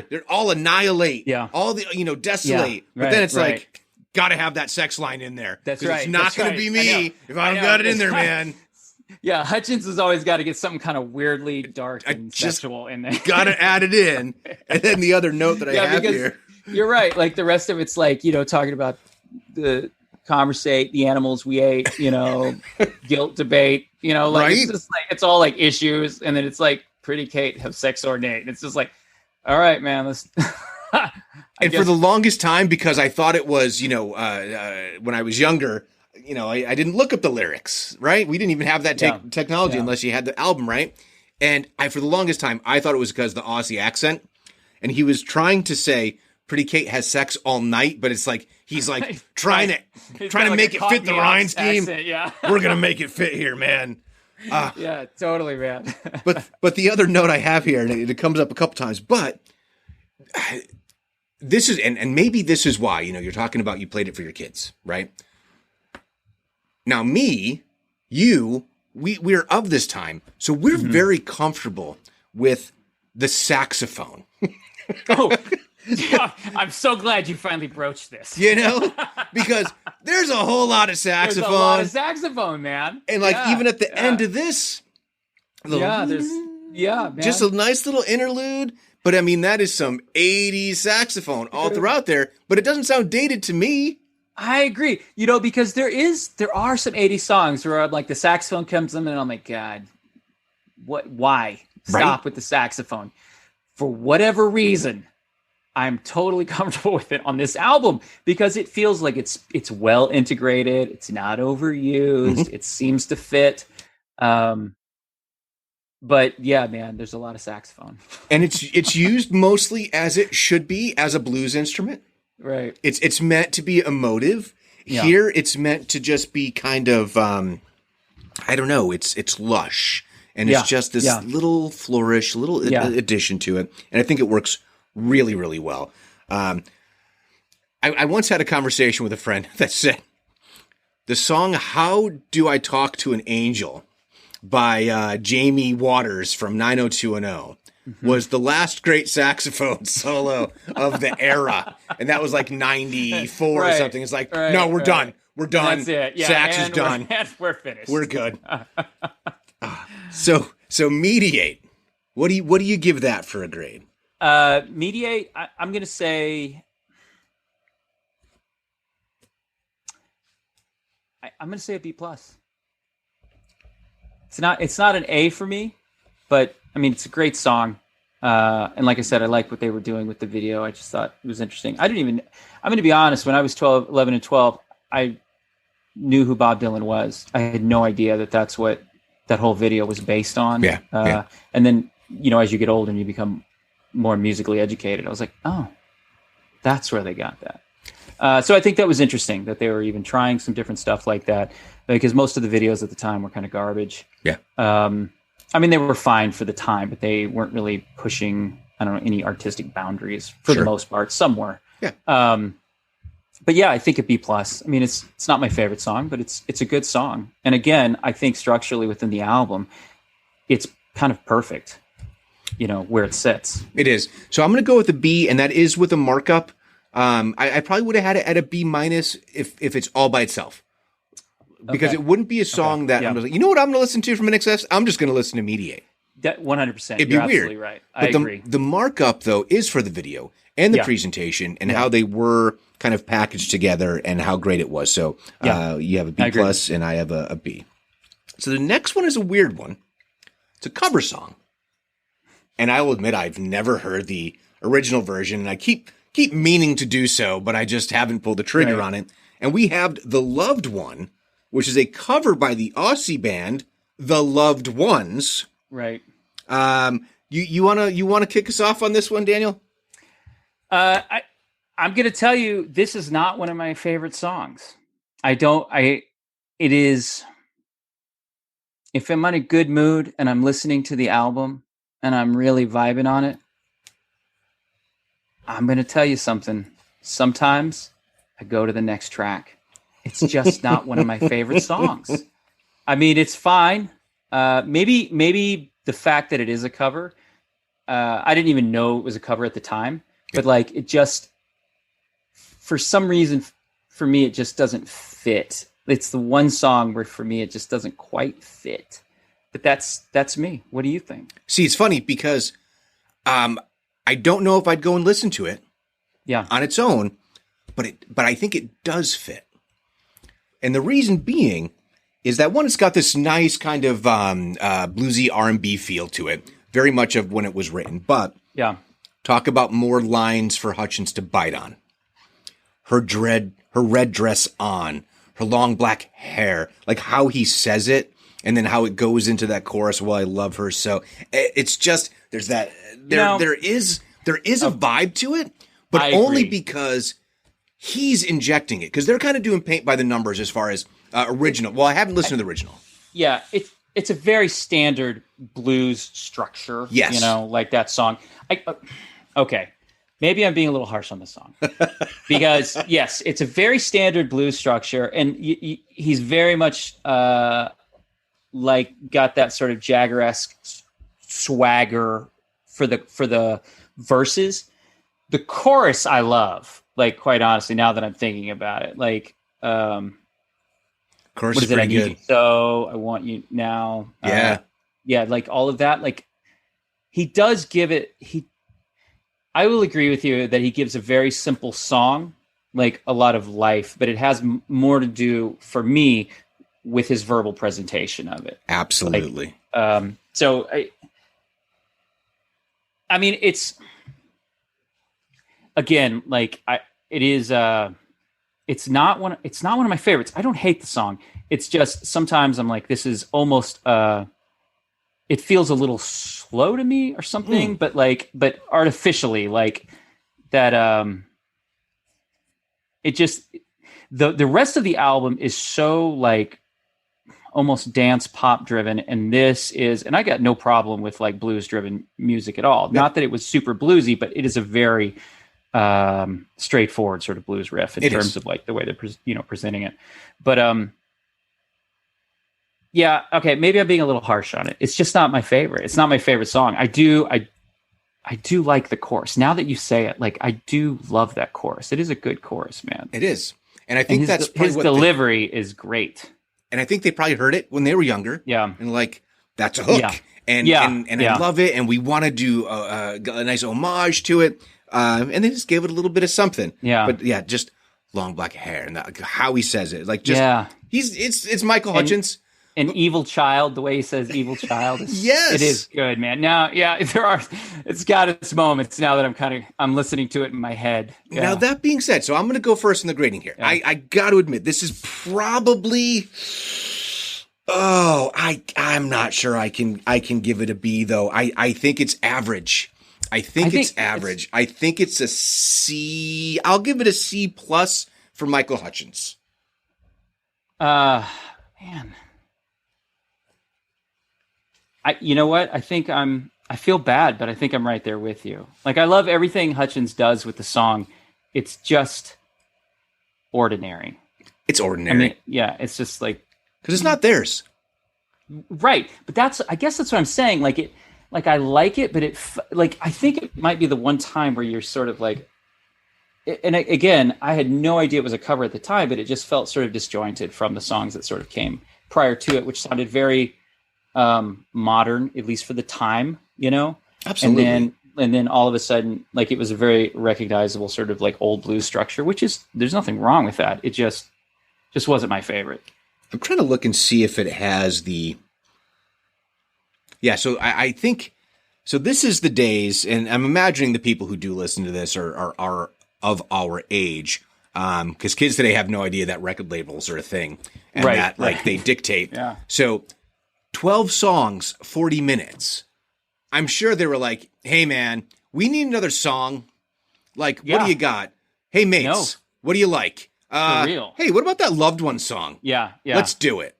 Speaker 2: they're all annihilate.
Speaker 3: Yeah.
Speaker 2: All the, desolate. But then it's like, got to have that sex line in there.
Speaker 3: That's right.
Speaker 2: It's not going to be me if I don't got it in there, man.
Speaker 3: Yeah, Hutchence has always got to get something kind of weirdly dark and sexual in there.
Speaker 2: Got to add it in. And then the other note that I have here.
Speaker 3: You're right. Like the rest of it's like, talking about the conversate, the animals we ate, guilt debate,
Speaker 2: right?
Speaker 3: It's just like, it's all like issues. And then it's like Pretty Kate have sex ornate. It's just like, all right, man, let's.
Speaker 2: For the longest time, because I thought it was, when I was younger, I didn't look up the lyrics, right? We didn't even have that technology unless you had the album, right? And for the longest time, I thought it was because of the Aussie accent. And he was trying to say, Pretty Kate has sex all night, but it's like, he's like trying to make it fit the rhyme scheme.
Speaker 3: Accent, yeah.
Speaker 2: We're going to make it fit here, man.
Speaker 3: Yeah, totally, man.
Speaker 2: but the other note I have here, and it comes up a couple times, but this is, and maybe this is why, you're talking about you played it for your kids, right? Now we're of this time, so we're very comfortable with the saxophone.
Speaker 3: Oh, yeah, I'm so glad you finally broached this.
Speaker 2: Because there's a whole lot of saxophone.
Speaker 3: There's a lot of saxophone, man.
Speaker 2: And even at the end of this,
Speaker 3: man.
Speaker 2: Just a nice little interlude. But I mean, that is some 80s saxophone all throughout there, but it doesn't sound dated to me.
Speaker 3: I agree. Because there are some 80s songs where like the saxophone comes in and I'm like, God, why? Stop with the saxophone. For whatever reason, I'm totally comfortable with it on this album because it feels like it's well integrated. It's not overused. Mm-hmm. It seems to fit. But yeah, man, there's a lot of saxophone.
Speaker 2: And it's used mostly as it should be, as a blues instrument.
Speaker 3: Right.
Speaker 2: It's meant to be emotive. Yeah. Here it's meant to just be kind of I don't know, it's lush. And it's just this little flourish, little addition to it. And I think it works really, really well. I once had a conversation with a friend that said, the song "How Do I Talk to an Angel" by Jamie Waters from 90210 was the last great saxophone solo of the era. And that was like 94 or something. It's like, no, we're done. We're done.
Speaker 3: That's it. Yeah,
Speaker 2: Sax is done.
Speaker 3: We're finished.
Speaker 2: We're good. So Mediate. What do you give that for a grade?
Speaker 3: Mediate, I'm going to say... I'm going to say a B+. It's not an A for me, but I mean, it's a great song. And like I said, I like what they were doing with the video. I just thought it was interesting. I'm going to be honest. When I was 11 and 12, I knew who Bob Dylan was. I had no idea that that's what that whole video was based on.
Speaker 2: Yeah.
Speaker 3: And then, as you get older and you become more musically educated, I was like, oh, that's where they got that. So I think that was interesting that they were even trying some different stuff like that, because most of the videos at the time were kind of garbage.
Speaker 2: Yeah.
Speaker 3: I mean, they were fine for the time, but they weren't really pushing, I don't know, any artistic boundaries for the most part. Some were.
Speaker 2: Yeah.
Speaker 3: But yeah, I think a B+. I mean, it's not my favorite song, but it's a good song. And again, I think structurally within the album, it's kind of perfect, where it sits.
Speaker 2: It is. So I'm going to go with a B, and that is with a markup. I probably would have had it at a B- if it's all by itself, because it wouldn't be a song that I'm like, you know what I'm going to listen to from INXS? I'm just going to listen to Mediate.
Speaker 3: That 100%.
Speaker 2: It'd be
Speaker 3: You're
Speaker 2: weird.
Speaker 3: Absolutely right.
Speaker 2: I agree. The markup though is for the video and the presentation and how they were kind of packaged together and how great it was. So you have a B+ and I have a B. So the next one is a weird one. It's a cover song, and I will admit I've never heard the original version, and I keep meaning to do so, but I just haven't pulled the trigger on it. And we have The Loved One, which is a cover by the Aussie band The Loved Ones.
Speaker 3: Right.
Speaker 2: You wanna kick us off on this one, Daniel?
Speaker 3: I'm going to tell you, this is not one of my favorite songs. It is, if I'm in a good mood and I'm listening to the album and I'm really vibing on it, I'm going to tell you something. Sometimes I go to the next track. It's just not one of my favorite songs. I mean, it's fine. Maybe the fact that it is a cover, I didn't even know it was a cover at the time, but like it just, for some reason, for me, it just doesn't fit. It's the one song where for me, it just doesn't quite fit. But that's me. What do you think?
Speaker 2: See, it's funny because I don't know if I'd go and listen to it on its own, but I think it does fit. And the reason being is that one, it's got this nice kind of bluesy R&B feel to it, very much of when it was written. But talk about more lines for Hutchence to bite on. Her red dress on, her long black hair, like how he says it, and then how it goes into that chorus. Well, I love her so. It's just there's that there is a vibe to it, but only because he's injecting it, because they're kind of doing paint by the numbers as far as original. Well, I haven't listened to the original. Yeah,
Speaker 3: it's a very standard blues structure.
Speaker 2: Yes,
Speaker 3: like that song. Okay, maybe I'm being a little harsh on the song because yes, it's a very standard blues structure, and he's very much like got that sort of Jagger-esque swagger for the verses. The chorus I love, like, quite honestly, now that I'm thinking about it, like
Speaker 2: chorus
Speaker 3: what is it? I need you so, I want you now. Yeah, like all of that. Like he does give it. I will agree with you that he gives a very simple song, like a lot of life, but it has more to do for me with his verbal presentation of it.
Speaker 2: Absolutely.
Speaker 3: So I mean, it's again, like it's not one of my favorites. I don't hate the song. It's just sometimes I'm like, this is almost it feels a little slow to me or something, but artificially, like that. It just the rest of the album is so like almost dance pop driven, and I got no problem with like blues driven music at all. Not that it was super bluesy, but it is a very straightforward sort of blues riff in terms of like the way they're presenting it. But yeah, okay, maybe I'm being a little harsh on it. It's just not my favorite. It's not my favorite song. I do like the chorus. Now that you say it, like I do love that chorus. It is a good chorus, man.
Speaker 2: It is. And I think that's
Speaker 3: his delivery is great.
Speaker 2: And I think they probably heard it when they were younger.
Speaker 3: Yeah.
Speaker 2: And like, that's a hook.
Speaker 3: Yeah.
Speaker 2: And I love it. And we want to do a nice homage to it. And they just gave it a little bit of something.
Speaker 3: Yeah.
Speaker 2: But yeah, just long black hair and how he says it. Like just, it's Michael Hutchence.
Speaker 3: An evil child, the way he says evil child.
Speaker 2: Yes.
Speaker 3: It is good, man. Now, it's got its moments now that I'm listening to it in my head. Yeah.
Speaker 2: Now, that being said, so I'm going to go first in the grading here. Yeah. I got to admit, this is probably, I'm not sure I can give it a B though. I think it's average. I think it's average. I think it's a C. I'll give it a C plus for Michael Hutchence.
Speaker 3: Man. You know what? I feel bad, but I think I'm right there with you. Like, I love everything Hutchence does with the song. It's just ordinary.
Speaker 2: It's ordinary.
Speaker 3: I mean, yeah, it's just like,
Speaker 2: because it's not theirs.
Speaker 3: Right. But I guess that's what I'm saying. Like I like it, but I think it might be the one time where you're sort of like, and again, I had no idea it was a cover at the time, but it just felt sort of disjointed from the songs that sort of came prior to it, which sounded very modern, at least for the time, Absolutely. And then all of a sudden, like, it was a very recognizable sort of like old blues structure, which is, there's nothing wrong with that. It just wasn't my favorite.
Speaker 2: I'm trying to look and see if it has so I think, so this is the days, and I'm imagining the people who do listen to this are of our age, because kids today have no idea that record labels are a thing, and that like they dictate.
Speaker 3: Yeah.
Speaker 2: So 12 songs, 40 minutes. I'm sure they were like, hey, man, we need another song. Like, what do you got? Hey, mates, what do you like?
Speaker 3: For real.
Speaker 2: Hey, what about that Loved One song?
Speaker 3: Yeah.
Speaker 2: Let's do it.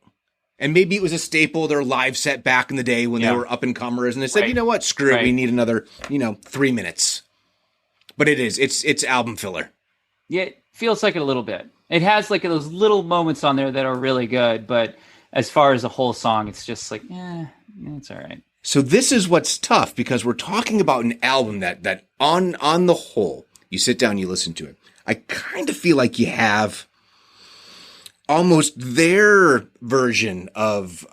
Speaker 2: And maybe it was a staple of their live set back in the day when they were up-and-comers. And they said, you know what? Screw it. We need another, 3 minutes. But it's album filler.
Speaker 3: Yeah, it feels like it a little bit. It has like those little moments on there that are really good, but as far as the whole song, it's just like, it's all right.
Speaker 2: So this is what's tough, because we're talking about an album that on the whole, you sit down, you listen to it. I kind of feel like you have almost their version of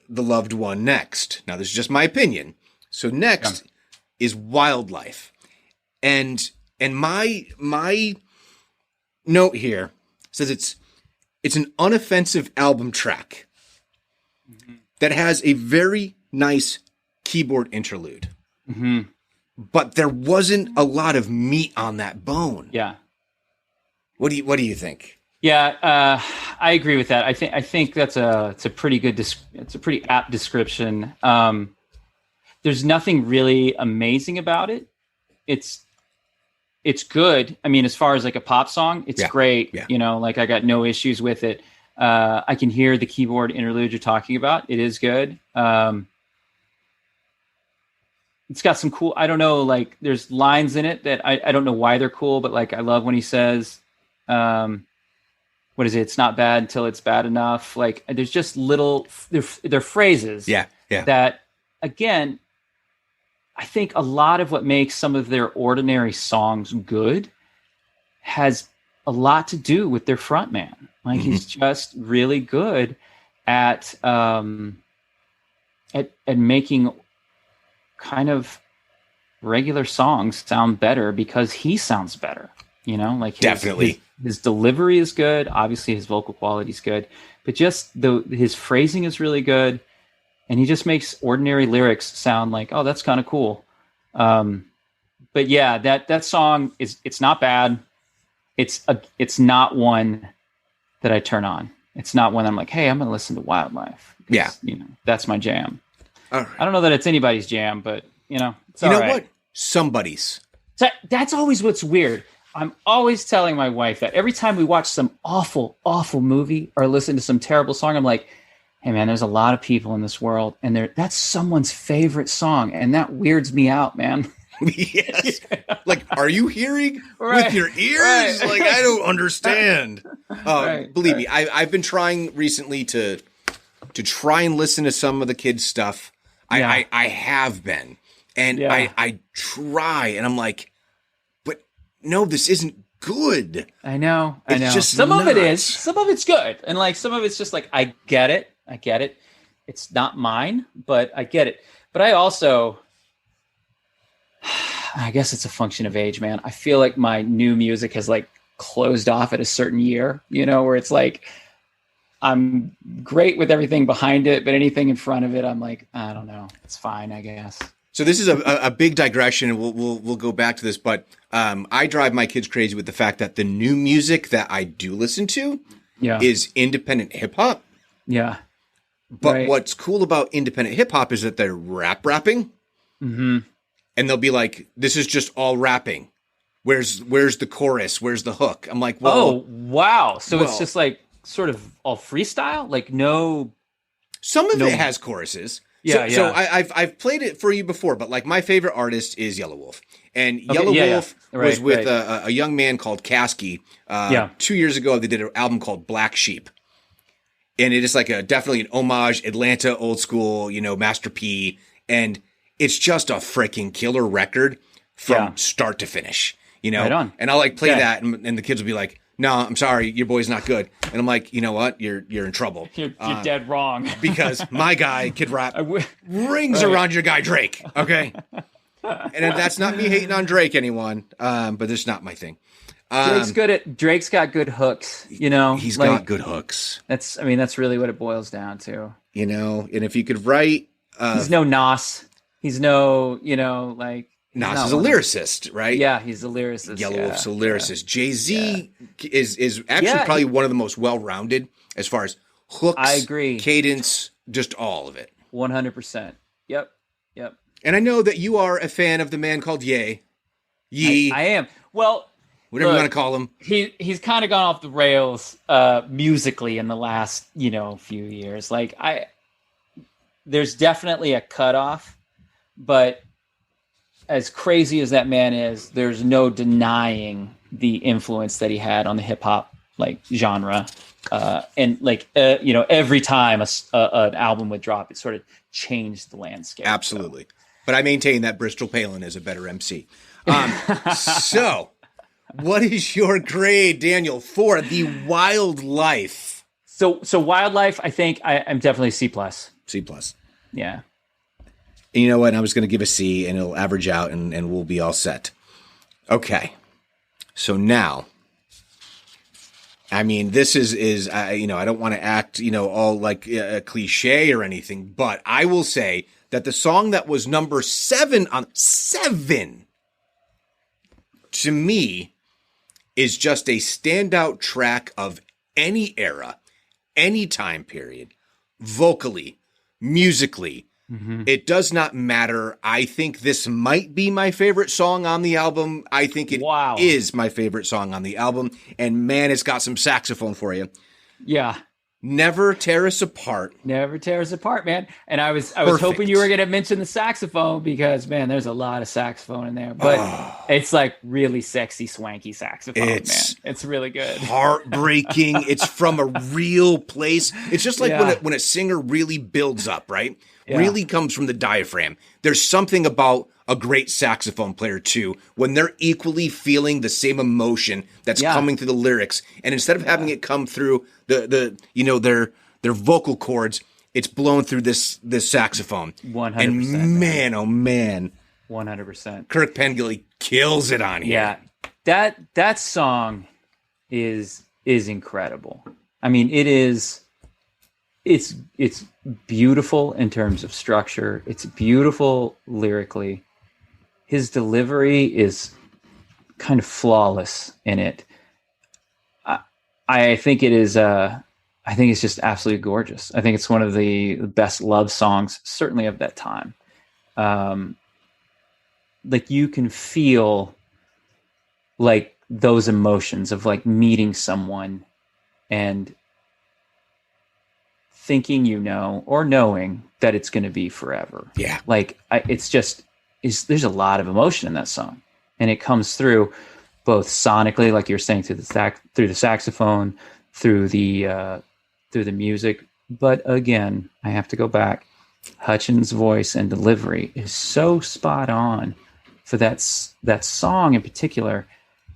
Speaker 2: The Loved One next. Now, this is just my opinion. So next is Wildlife. And my note here says it's an unoffensive album track that has a very nice keyboard interlude.
Speaker 3: Mm-hmm.
Speaker 2: But there wasn't a lot of meat on that bone.
Speaker 3: Yeah.
Speaker 2: What do you think?
Speaker 3: Yeah, I agree with that. I think it's a pretty good it's a pretty apt description. There's nothing really amazing about it. It's good. I mean, as far as like a pop song, it's great. Yeah. Like I got no issues with it. I can hear the keyboard interlude you're talking about. It is good. It's got some cool, I don't know, like there's lines in it that I don't know why they're cool, but like I love when he says, what is it? It's not bad until it's bad enough. Like there's just they're phrases that, again, I think a lot of what makes some of their ordinary songs good has a lot to do with their frontman. Like he's just really good at making kind of regular songs sound better because he sounds better. Like
Speaker 2: definitely
Speaker 3: his delivery is good. Obviously his vocal quality is good, but just his phrasing is really good. And he just makes ordinary lyrics sound like, oh, that's kind of cool. But yeah, that song it's not bad. It's not one that I turn on. It's not one I'm like, hey, I'm going to listen to Wildlife.
Speaker 2: Yeah.
Speaker 3: That's my jam.
Speaker 2: All right.
Speaker 3: I don't know that it's anybody's jam, but it's all right.
Speaker 2: What? Somebody's.
Speaker 3: So that's always what's weird. I'm always telling my wife that every time we watch some awful, awful movie or listen to some terrible song, I'm like, hey man, there's a lot of people in this world and that's someone's favorite song. And that weirds me out, man.
Speaker 2: Yes. Like, are you hearing
Speaker 3: Right.
Speaker 2: with your ears?
Speaker 3: Right.
Speaker 2: Like, I don't understand.
Speaker 3: Right.
Speaker 2: Believe me, I've been trying recently to try and listen to some of the kids' stuff.
Speaker 3: Yeah.
Speaker 2: I have been. And
Speaker 3: Yeah.
Speaker 2: I try, and I'm like, but no, this isn't good.
Speaker 3: I know.
Speaker 2: It's just
Speaker 3: some of it
Speaker 2: not.
Speaker 3: is. Some of it's good. And like some of it's just like, I get it. It's not mine, but I get it. But I also, I guess it's a function of age, man. I feel like my new music has like closed off at a certain year, where it's like, I'm great with everything behind it, but anything in front of it, I'm like, I don't know. It's fine, I guess.
Speaker 2: So this is a big digression, and we'll go back to this. But I drive my kids crazy with the fact that the new music that I do listen to is independent hip hop.
Speaker 3: Yeah.
Speaker 2: But what's cool about independent hip hop is that they're rapping, and they'll be like, "This is just all rapping. Where's the chorus? Where's the hook?" I'm like, "Well,
Speaker 3: oh wow!" So it's just like sort of all freestyle, like no.
Speaker 2: Some of it has choruses.
Speaker 3: Yeah,
Speaker 2: So I've played it for you before, but like my favorite artist is Yellow Wolf, and
Speaker 3: Okay,
Speaker 2: Yellow Wolf
Speaker 3: Right,
Speaker 2: was with a young man called Kasky. 2 years ago, they did an album called Black Sheep. And it is like definitely an homage, Atlanta old school, Master P. And it's just a freaking killer record from start to finish,
Speaker 3: Right on.
Speaker 2: And I'll like play that and the kids will be like, "No, I'm sorry, your boy's not good." And I'm like, you know what? You're in trouble.
Speaker 3: You're dead wrong.
Speaker 2: Because my guy, Kid Rap, rings around your guy Drake. Okay. And that's not me hating on Drake, anyone. But it's not my thing.
Speaker 3: Drake's got good hooks,
Speaker 2: He's got good hooks.
Speaker 3: That's really what it boils down to.
Speaker 2: And if you could write,
Speaker 3: he's no Nas. He's no,
Speaker 2: Nas is a lyricist, right?
Speaker 3: Yeah, he's a lyricist.
Speaker 2: Yellow Wolf's a lyricist. Jay-Z is actually probably one of the most well-rounded as far as hooks,
Speaker 3: I agree.
Speaker 2: Cadence, just all of it.
Speaker 3: 100%. Yep.
Speaker 2: And I know that you are a fan of the man called Ye.
Speaker 3: I am. Well,
Speaker 2: whatever you want to call him.
Speaker 3: He's kind of gone off the rails musically in the last, few years. Like there's definitely a cutoff, but as crazy as that man is, there's no denying the influence that he had on the hip hop genre. And every time an album would drop, it sort of changed the landscape.
Speaker 2: Absolutely. But I maintain that Bristol Palin is a better MC. So what is your grade, Daniel, for The Wildlife?
Speaker 3: So Wildlife, I think I'm definitely C+.
Speaker 2: C+.
Speaker 3: Yeah.
Speaker 2: And you know what? I was going to give a C, and it'll average out, and we'll be all set. Okay. So now, I mean, this is I don't want to act, all like a cliche or anything, but I will say that the song that was number 7 to me is just a standout track of any era, any time period, vocally, musically. Mm-hmm. It does not matter. I think this might be my favorite song on the album. I think it is my favorite song on the album. And man, it's got some saxophone for you.
Speaker 3: Yeah.
Speaker 2: Never Tear Us Apart.
Speaker 3: Never Tear Us Apart, man. And I was hoping you were going to mention the saxophone because, man, there's a lot of saxophone in there. But it's like really sexy, swanky saxophone, man. It's really good.
Speaker 2: Heartbreaking. It's from a real place. It's just like when a singer really builds up, right? Yeah. Really comes from the diaphragm. There's something about a great saxophone player too, when they're equally feeling the same emotion that's coming through the lyrics. And instead of having it come through their vocal cords, it's blown through this saxophone.
Speaker 3: 100%.
Speaker 2: And man, oh man.
Speaker 3: 100%.
Speaker 2: Kirk Pengilly kills it on here.
Speaker 3: Yeah. That song is incredible. I mean, it's beautiful in terms of structure. It's beautiful lyrically. His delivery is kind of flawless in it. I think it is. I think it's just absolutely gorgeous. I think it's one of the best love songs, certainly of that time. Like you can feel like those emotions of like meeting someone and thinking or knowing that it's going to be forever.
Speaker 2: Yeah.
Speaker 3: Like it's there's a lot of emotion in that song, and it comes through both sonically, like you're saying, through the saxophone, through the music. But again, I have to go back. Hutchence' voice and delivery is so spot on for that song in particular.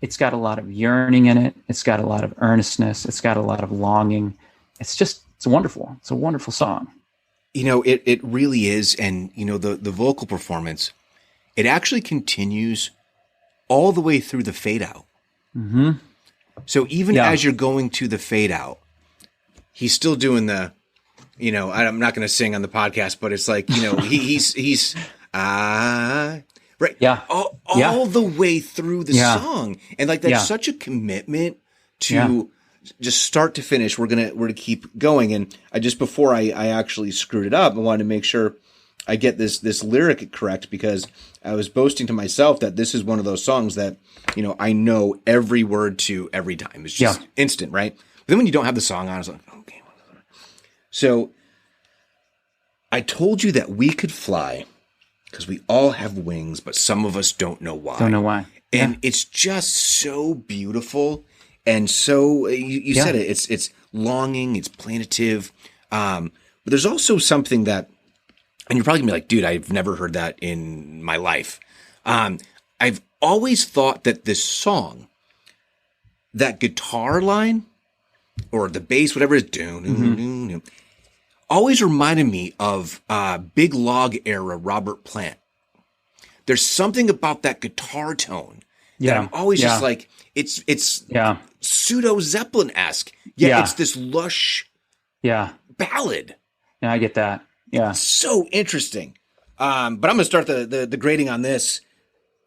Speaker 3: It's got a lot of yearning in it. It's got a lot of earnestness. It's got a lot of longing. It's wonderful. It's a wonderful song.
Speaker 2: It really is. And, the vocal performance, it actually continues all the way through the fade out.
Speaker 3: Mm-hmm.
Speaker 2: So even as you're going to the fade out, he's still doing the, I'm not going to sing on the podcast, but it's like, he's right.
Speaker 3: Yeah.
Speaker 2: All the way through the song. And like, that's such a commitment to just start to finish. We're going to keep going. And before I actually screwed it up, I wanted to make sure I get this lyric correct, because I was boasting to myself that this is one of those songs that, I know every word to every time. It's just instant, right? But then when you don't have the song on, it's like, okay. So I told you that we could fly because we all have wings, but some of us don't know why.
Speaker 3: Don't know why.
Speaker 2: And it's just so beautiful. And so you said it, it's longing, it's plaintive. But there's also something that, and you're probably gonna be like, dude, I've never heard that in my life. I've always thought that this song, that guitar line or the bass, whatever it is, always reminded me of Big Log era Robert Plant. There's something about that guitar tone that I'm always just like, it's pseudo Zeppelin-esque. It's this lush ballad.
Speaker 3: Yeah, I get that. Yeah.
Speaker 2: So interesting. But I'm going to start the grading on this.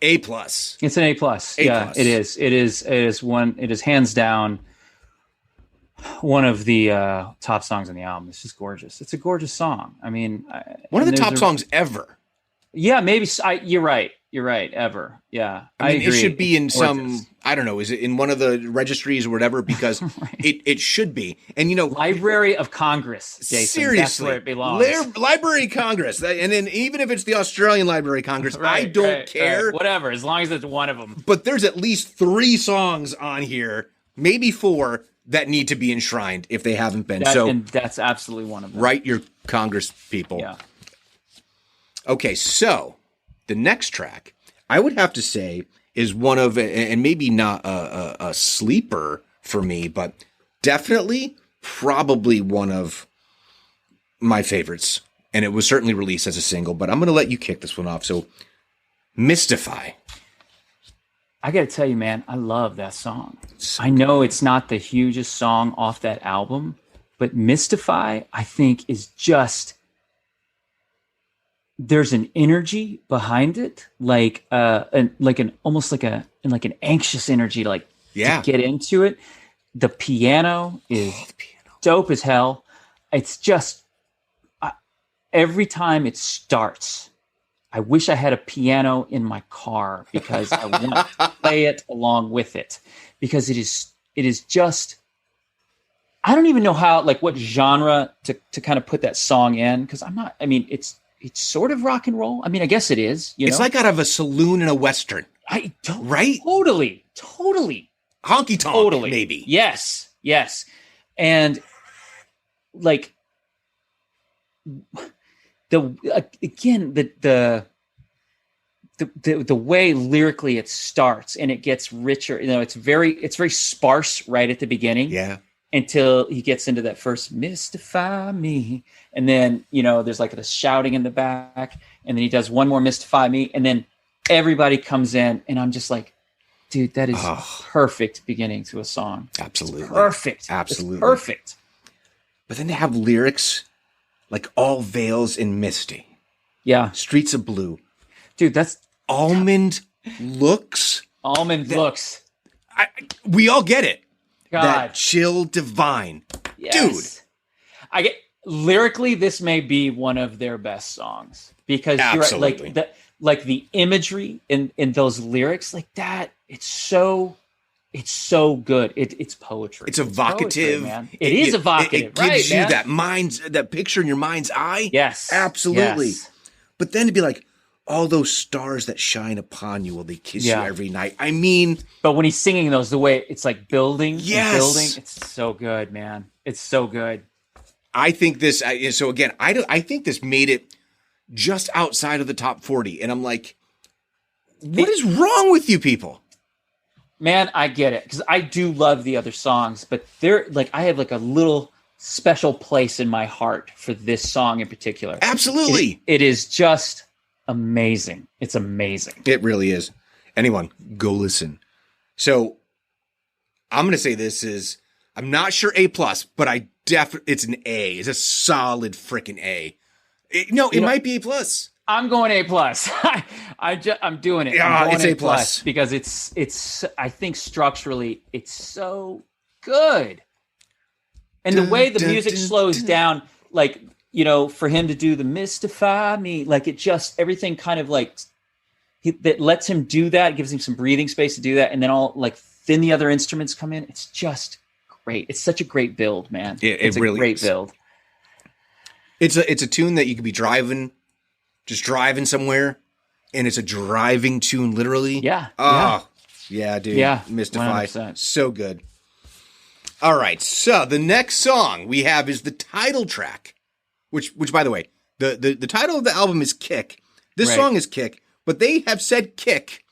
Speaker 2: A+.
Speaker 3: It's an A+. Yeah, it is. It is hands down one of the top songs on the album. It's just gorgeous. It's a gorgeous song. I mean,
Speaker 2: one of the top songs ever.
Speaker 3: Yeah, maybe. You're right. You're right. Ever. Yeah.
Speaker 2: I mean,
Speaker 3: agree.
Speaker 2: it should be in some, I don't know, is it in one of the registries or whatever? Because right. it should be. And,
Speaker 3: Library of Congress, Jason.
Speaker 2: Seriously.
Speaker 3: That's where it belongs.
Speaker 2: Library of Congress. And then even if it's the Australian Library of Congress, I don't care.
Speaker 3: Right. Whatever, as long as it's one of them.
Speaker 2: But there's at least 3 songs on here, maybe 4, that need to be enshrined if they haven't been.
Speaker 3: And that's absolutely one of them.
Speaker 2: Write your Congress people.
Speaker 3: Yeah.
Speaker 2: Okay, so the next track, I would have to say, is one of, and maybe not a sleeper for me, but definitely probably one of my favorites. And it was certainly released as a single, but I'm going to let you kick this one off. So, Mystify.
Speaker 3: I got to tell you, man, I love that song. I know it's not the hugest song off that album, but Mystify, I think, is just... There's an energy behind it, like almost like an anxious energy, to get into it. The piano is dope as hell. It's just every time it starts, I wish I had a piano in my car because I want to play it along with it, because it is just. I don't even know how, what genre to kind of put that song in, because I'm not. I mean, it's sort of rock and roll. I mean, I guess it is.
Speaker 2: It's like out of a saloon in a Western.
Speaker 3: Right? Totally.
Speaker 2: Honky tonk, maybe.
Speaker 3: Yes. And the way lyrically it starts and it gets richer. It's very sparse right at the beginning.
Speaker 2: Yeah.
Speaker 3: Until he gets into that first Mystify Me. And then, there's this shouting in the back. And then he does one more Mystify Me. And then everybody comes in. And I'm just like, dude, that is perfect beginning to a song.
Speaker 2: Absolutely.
Speaker 3: It's perfect.
Speaker 2: Absolutely.
Speaker 3: It's perfect.
Speaker 2: But then they have lyrics like All Veils in Misty.
Speaker 3: Yeah.
Speaker 2: Streets of Blue.
Speaker 3: Dude, that's...
Speaker 2: Almond Looks.
Speaker 3: Looks.
Speaker 2: We all get it.
Speaker 3: God.
Speaker 2: That chill divine.
Speaker 3: Yes. Dude. Lyrically, this may be one of their best songs, because
Speaker 2: absolutely.
Speaker 3: You're right, the imagery in those lyrics, that, it's so good. It's poetry.
Speaker 2: It's evocative.
Speaker 3: Poetry, man. It is evocative.
Speaker 2: It gives you that picture in your mind's eye.
Speaker 3: Yes.
Speaker 2: Absolutely.
Speaker 3: Yes.
Speaker 2: But then to be like, all those stars that shine upon you while they kiss you every night. I mean,
Speaker 3: but when he's singing those, the way it's like building,
Speaker 2: yes,
Speaker 3: and building, it's so good, man. It's so good.
Speaker 2: I think this. So again, I think this made it just outside of the top 40, and I'm like, what is wrong with you people?
Speaker 3: Man, I get it, because I do love the other songs, but they're like, I have like a little special place in my heart for this song in particular.
Speaker 2: Absolutely.
Speaker 3: It is just amazing. It's amazing.
Speaker 2: It really is. Anyone, go listen. So I'm going to say this is, I'm not sure A+, but it's an A. It's a solid freaking A. It might be A+.
Speaker 3: I'm going A+. I'm doing it.
Speaker 2: Yeah, it's A+.
Speaker 3: Because it's I think structurally it's so good. And the way the music slows down, like, for him to do the Mystify Me, like it just, everything kind of like, that lets him do that, gives him some breathing space to do that. And then then the other instruments come in. It's just great. It's such a great build, man. It's really a great build.
Speaker 2: It's a tune that you could be just driving somewhere, and it's a driving tune, literally.
Speaker 3: Yeah.
Speaker 2: Oh, yeah, dude.
Speaker 3: Yeah.
Speaker 2: Mystify.
Speaker 3: 100%.
Speaker 2: So good. All right. So the next song we have is the title track, which by the way, the title of the album is Kick. This song is Kick, but they have said Kick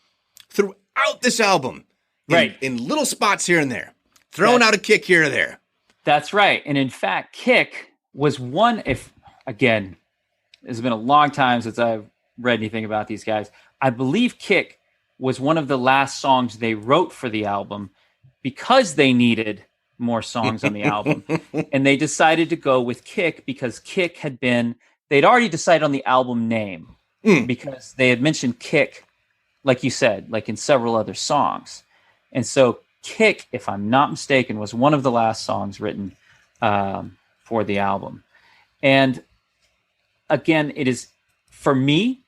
Speaker 2: throughout this album. In little spots here and there. Throwing out a kick here or there.
Speaker 3: That's right. And in fact, Kick was again, it's been a long time since I've read anything about these guys. I believe Kick was one of the last songs they wrote for the album because they needed more songs on the album. And they decided to go with Kick because Kick they'd already decided on the album name because they had mentioned Kick, like you said, like in several other songs. And so Kick, if I'm not mistaken, was one of the last songs written for the album. And again, it is, for me,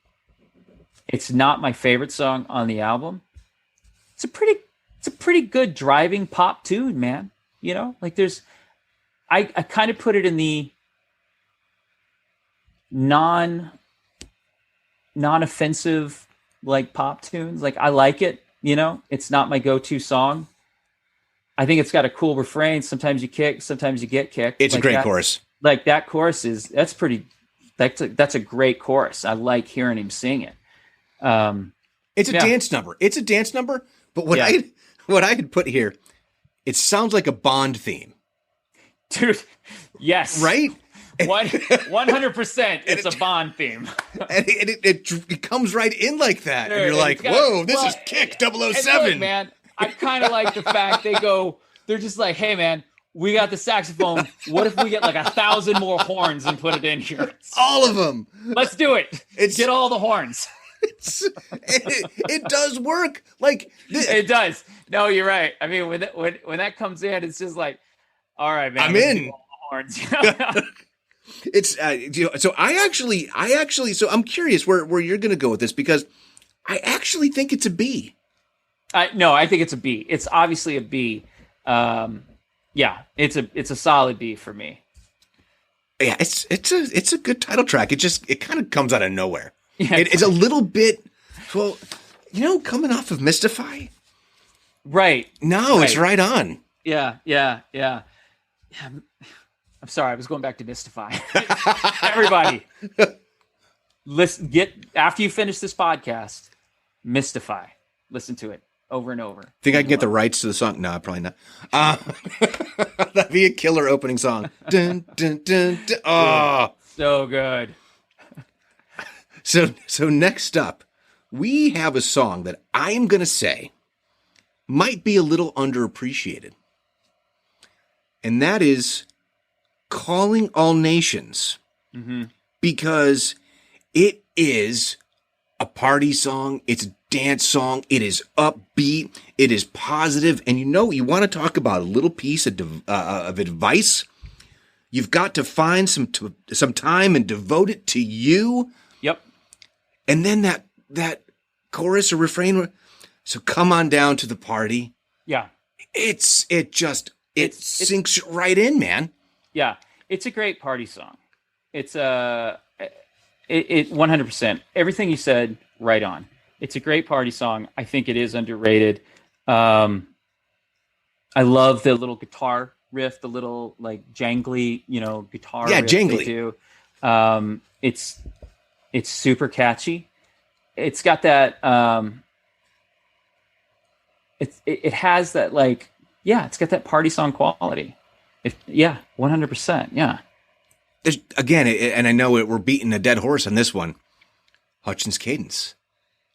Speaker 3: it's not my favorite song on the album. It's a pretty good driving pop tune, man. Like I kind of put it in the non-offensive, like pop tunes. Like I like it, it's not my go-to song. I think it's got a cool refrain. Sometimes you kick, sometimes you get kicked.
Speaker 2: It's a great chorus.
Speaker 3: Like that chorus that's a great chorus. I like hearing him sing it.
Speaker 2: It's a dance number. It's a dance number. But what I had put here, it sounds like a Bond theme.
Speaker 3: Dude, yes.
Speaker 2: Right?
Speaker 3: 100%. It's a Bond theme.
Speaker 2: And it comes right in like that. Dude, and you're like, whoa, this is Kick 007.
Speaker 3: Look, man, I kind of like the fact they're just like, hey, man, we got the saxophone. What if we get like 1,000 more horns and put it in here?
Speaker 2: All of them.
Speaker 3: Let's do it. Get all the horns.
Speaker 2: It does work. Like
Speaker 3: it does. No, you're right. I mean, when that comes in, it's just like, all right, man.
Speaker 2: I'm in.
Speaker 3: All the horns.
Speaker 2: It's so I actually so I'm curious where you're going to go with this, because I actually think it's a B.
Speaker 3: No, I think it's a B. It's obviously a B. Yeah, it's a solid B for me.
Speaker 2: Yeah, it's a good title track. It kind of comes out of nowhere. Yeah, it's a little bit, well, coming off of Mystify.
Speaker 3: Right.
Speaker 2: No, right. It's right on.
Speaker 3: Yeah. I'm sorry, I was going back to Mystify. Everybody, after you finish this podcast, Mystify. Listen to it over and over.
Speaker 2: Think I can get the rights to the song? No, probably not. That'd be a killer opening song. Dun, dun, dun, dun. Oh,
Speaker 3: so good.
Speaker 2: So next up, we have a song that I am going to say might be a little underappreciated. And that is Calling All Nations. Mm-hmm. Because it is a party song. It's a dance song. It is upbeat. It is positive. And you want to talk about a little piece of advice? You've got to find some time and devote it to you. Yep. And then that chorus or refrain. So come on down to the party.
Speaker 3: Yeah.
Speaker 2: It sinks right in, man.
Speaker 3: Yeah. It's a great party song. It's It 100%. Everything you said, right on. It's a great party song. I think it is underrated. I love the little guitar riff, the little like jangly, guitar riff
Speaker 2: jangly.
Speaker 3: They do. It's super catchy. It's got that. It has that like, it's got that party song quality. 100%. Yeah.
Speaker 2: There's, again, and I know we're beating a dead horse on this one. Hutchence cadence.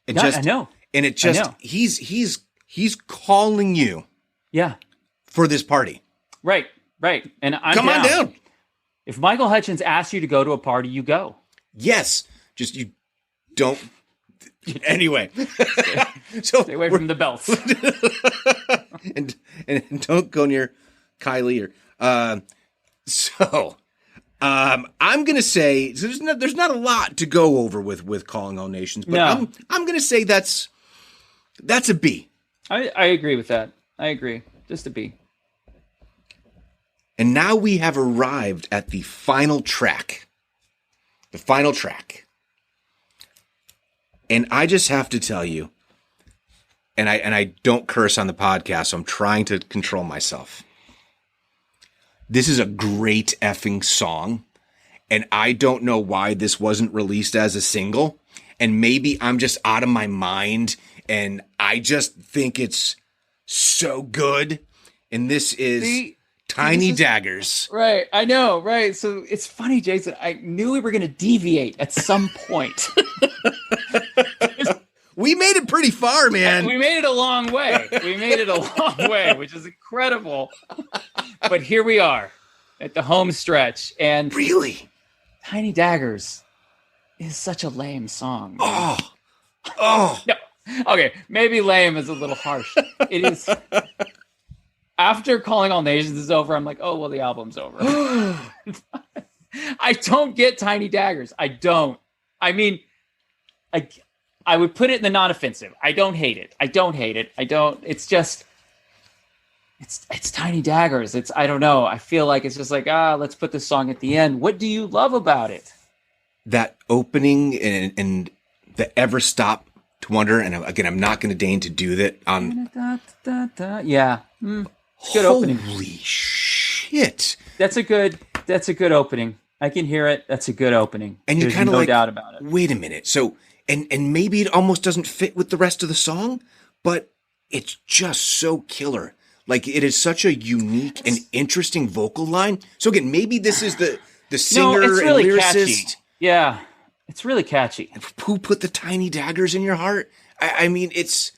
Speaker 3: I know.
Speaker 2: And it just he's calling you.
Speaker 3: Yeah.
Speaker 2: For this party.
Speaker 3: Right. And I'm
Speaker 2: Come on down.
Speaker 3: If Michael Hutchence asks you to go to a party, you go.
Speaker 2: Yes. Just you don't. Anyway.
Speaker 3: So stay away from the belts.
Speaker 2: and don't go near Kylie or I'm going to say there's not a lot to go over with Calling All Nations, but no. I'm going to say that's a B.
Speaker 3: I agree with that. I agree. Just a B.
Speaker 2: And now we have arrived at the final track. The final track. And I just have to tell you, and I don't curse on the podcast, so I'm trying to control myself. This is a great effing song, and I don't know why this wasn't released as a single, and maybe I'm just out of my mind, and I just think it's so good, and this is Tiny Daggers.
Speaker 3: Right, I know, right. So it's funny, Jason, I knew we were going to deviate at some point.
Speaker 2: We made it pretty far, man.
Speaker 3: We made it a long way. Which is incredible. But here we are at the home stretch. And
Speaker 2: really,
Speaker 3: Tiny Daggers is such a lame song.
Speaker 2: Man.
Speaker 3: No. Okay, maybe lame is a little harsh. It is. After Calling All Nations is over, I'm like, oh, well, the album's over. I don't get Tiny Daggers. I don't. I mean, I would put it in the non-offensive. I don't hate it. It's just, it's Tiny Daggers. I don't know. I feel like it's just like, let's put this song at the end. What do you love about it?
Speaker 2: That opening and the ever stop to wonder. And again, I'm not going to deign to do that on.
Speaker 3: Yeah. Good opening.
Speaker 2: Holy shit.
Speaker 3: That's a good opening. I can hear it. That's a good opening.
Speaker 2: And you kind of
Speaker 3: no doubt about it.
Speaker 2: Wait a minute. So, and maybe it almost doesn't fit with the rest of the song, but it's just so killer. Like, it is such a unique and interesting vocal line. So again, maybe this is the singer
Speaker 3: it's really
Speaker 2: and lyricist.
Speaker 3: Catchy. Yeah, it's really catchy.
Speaker 2: And who put the tiny daggers in your heart? I mean, it's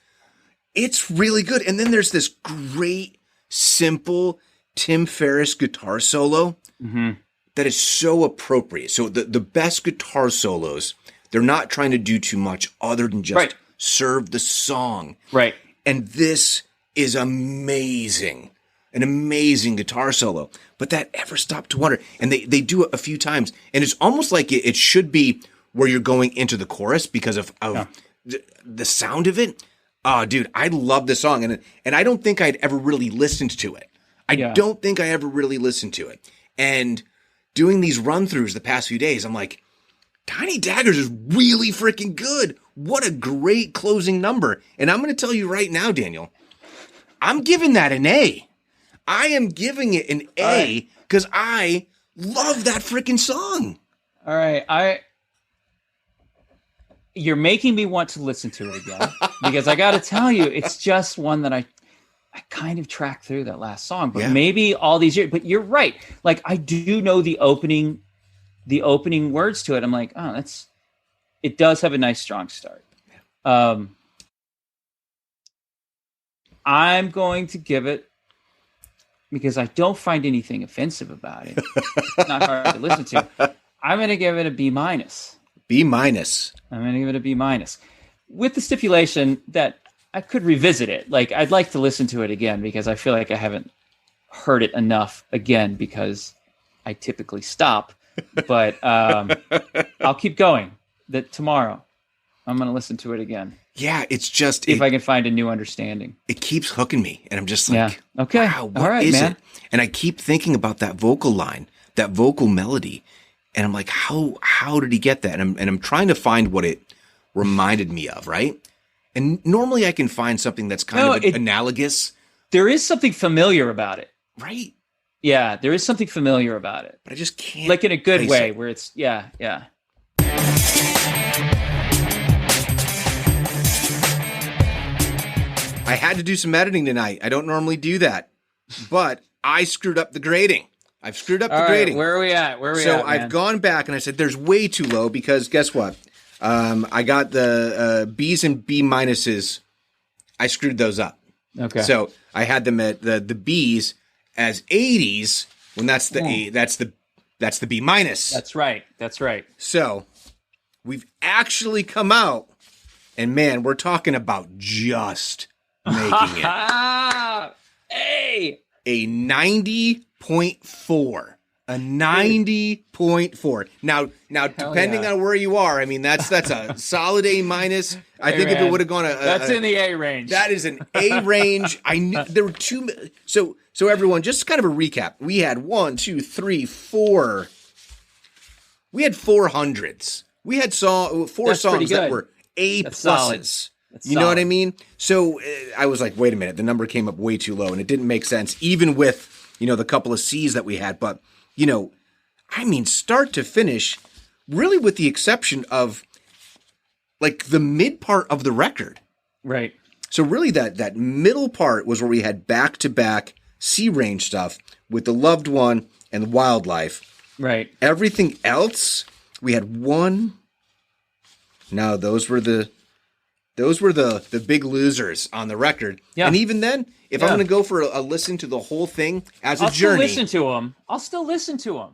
Speaker 2: really good. And then there's this great, simple Tim Ferriss guitar solo that is so appropriate. So the best guitar solos, they're not trying to do too much other than just serve the song.
Speaker 3: Right.
Speaker 2: And this is amazing. An amazing guitar solo. But that ever stop to wonder. And they do it a few times. And it's almost like it should be where you're going into the chorus because of the sound of it. Oh, dude, I love this song. And I don't think I'd ever really listened to it. I don't think I ever really listened to it. And doing these run-throughs the past few days, I'm like, Tiny Daggers is really freaking good. What a great closing number. And I'm going to tell you right now, Daniel, I'm giving that an A. I am giving it an A because I love that freaking song.
Speaker 3: All right. You're making me want to listen to it again because I got to tell you, it's just one that I kind of tracked through that last song, but maybe all these years, but you're right. Like, I do know the opening words to it. I'm like, it does have a nice strong start. I'm going to give it, because I don't find anything offensive about it. It's not hard to listen to. I'm going to give it a B-.
Speaker 2: B-.
Speaker 3: I'm going to give it a B- with the stipulation that I could revisit it. Like, I'd like to listen to it again because I feel like I haven't heard it enough again because I typically stop. But I'll keep going. That tomorrow I'm going to listen to it again.
Speaker 2: Yeah, it's just
Speaker 3: if I can find a new understanding.
Speaker 2: It keeps hooking me, and I'm just like,
Speaker 3: okay,
Speaker 2: wow, what is it? And I keep thinking about that vocal line, that vocal melody, And I'm like, how did he get that? And I'm trying to find what it reminded me of, right? And normally I can find something that's kind of analogous.
Speaker 3: There is something familiar about it.
Speaker 2: Right?
Speaker 3: Yeah, there is something familiar about it.
Speaker 2: But I just can't.
Speaker 3: Like in a good way, where it's, yeah.
Speaker 2: I had to do some editing tonight. I don't normally do that, but I screwed up the grading. I've screwed up the grading.
Speaker 3: Where are we at?
Speaker 2: So I've gone back and I said, there's way too low because guess what? I got the B's and B minuses. I screwed those up.
Speaker 3: Okay.
Speaker 2: So I had them at the B's as 80s when that's the A, that's the B minus.
Speaker 3: That's right.
Speaker 2: So we've actually come out, and man, we're talking about just making it.
Speaker 3: Hey!
Speaker 2: A 90.4. A 90.4. Now, depending on where you are, I mean, that's a solid A minus. I think if it would have gone
Speaker 3: that's in the A range.
Speaker 2: That is an A range. I knew there were two. So everyone, just kind of a recap. We had 1, 2, 3, 4. We had 400s. We had four songs that were A pluses. You know what I mean? So I was like, wait a minute, the number came up way too low, and it didn't make sense, even with the couple of C's that we had. But I mean, start to finish, really, with the exception of like the mid part of the record,
Speaker 3: right?
Speaker 2: So really, that middle part was where we had back to back C range stuff with the Loved One and Wildlife.
Speaker 3: Right.
Speaker 2: Everything else, we had one. No, those were the big losers on the record. Yeah. And even then, if I'm going to go for a listen to the whole thing as a journey.
Speaker 3: I'll still listen to them.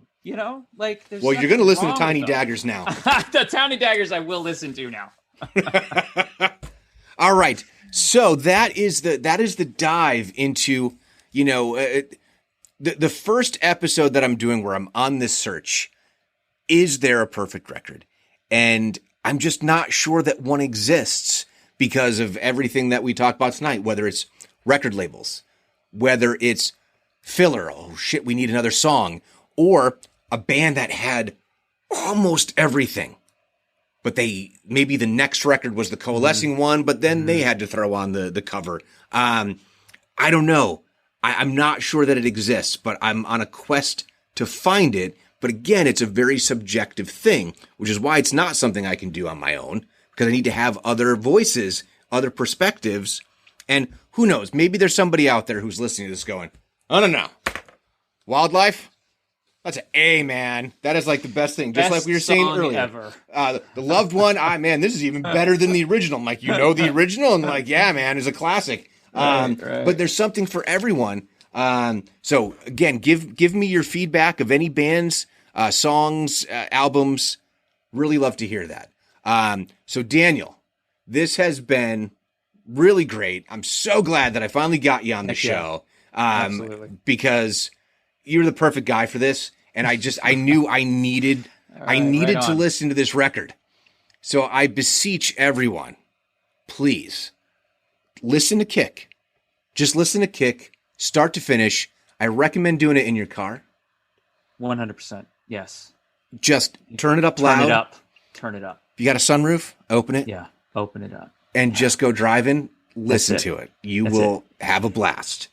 Speaker 3: Like there's.
Speaker 2: Well, you're going to listen to Tiny Daggers now.
Speaker 3: The Tiny Daggers I will listen to now.
Speaker 2: All right. So that is the dive into, the first episode that I'm doing where I'm on this search. Is there a perfect record? And I'm just not sure that one exists because of everything that we talked about tonight, whether it's record labels, whether it's filler, oh shit, we need another song, or a band that had almost everything. But maybe the next record was the coalescing one, but then they had to throw on the cover. I don't know. I'm not sure that it exists, but I'm on a quest to find it. But again, it's a very subjective thing, which is why it's not something I can do on my own, because I need to have other voices, other perspectives. And who knows, maybe there's somebody out there who's listening to this going, I don't know, Wildlife? That's an A, man. That is like the best thing. Just like we were saying earlier.
Speaker 3: Ever.
Speaker 2: The Loved One, man, this is even better than the original. I'm like, the original? And like, yeah, man, it's a classic. Right. But there's something for everyone. So again, give me your feedback of any bands, songs, albums. Really love to hear that. So Daniel, this has been really great. I'm so glad that I finally got you on the show.
Speaker 3: Absolutely.
Speaker 2: Because you're the perfect guy for this. And I knew I needed to listen to this record. So I beseech everyone, please listen to Kick. Just listen to Kick, start to finish. I recommend doing it in your car.
Speaker 3: 100%. Yes.
Speaker 2: Just turn it up loud.
Speaker 3: Turn it up.
Speaker 2: If you got a sunroof, open it.
Speaker 3: Yeah. Open it up.
Speaker 2: And just go driving. Listen to it. You will have a blast.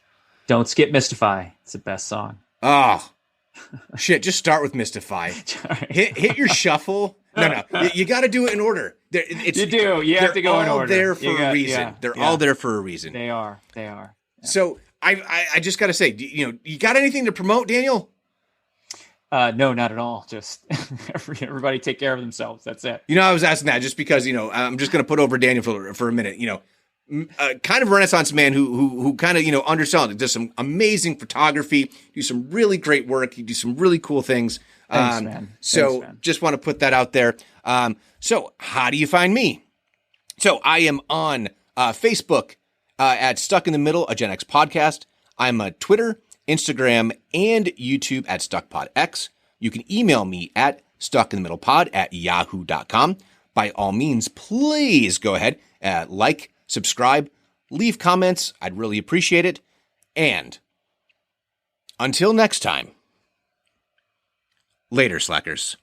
Speaker 3: Don't skip Mystify. It's the best song.
Speaker 2: Oh, shit. Just start with Mystify. Hit your shuffle. No. You got to do it in order.
Speaker 3: You do. You have to go in order.
Speaker 2: They're all there for a reason. Yeah, they're all there for a reason.
Speaker 3: They are. Yeah.
Speaker 2: So I just got to say, you got anything to promote, Daniel?
Speaker 3: No, not at all. Just everybody take care of themselves. That's it.
Speaker 2: I was asking that just because, I'm just going to put over Daniel for a minute, kind of a Renaissance man who kind of, undersells, does some amazing photography, do some really great work. He do some really cool things.
Speaker 3: Thanks, man.
Speaker 2: Just want to put that out there. So how do you find me? So I am on Facebook at Stuck in the Middle, a Gen X podcast. I'm on Twitter, Instagram, and YouTube at StuckPodX. You can email me at stuckinthemiddlepod@yahoo.com. By all means, please go ahead, like, subscribe, leave comments. I'd really appreciate it. And until next time, later, slackers.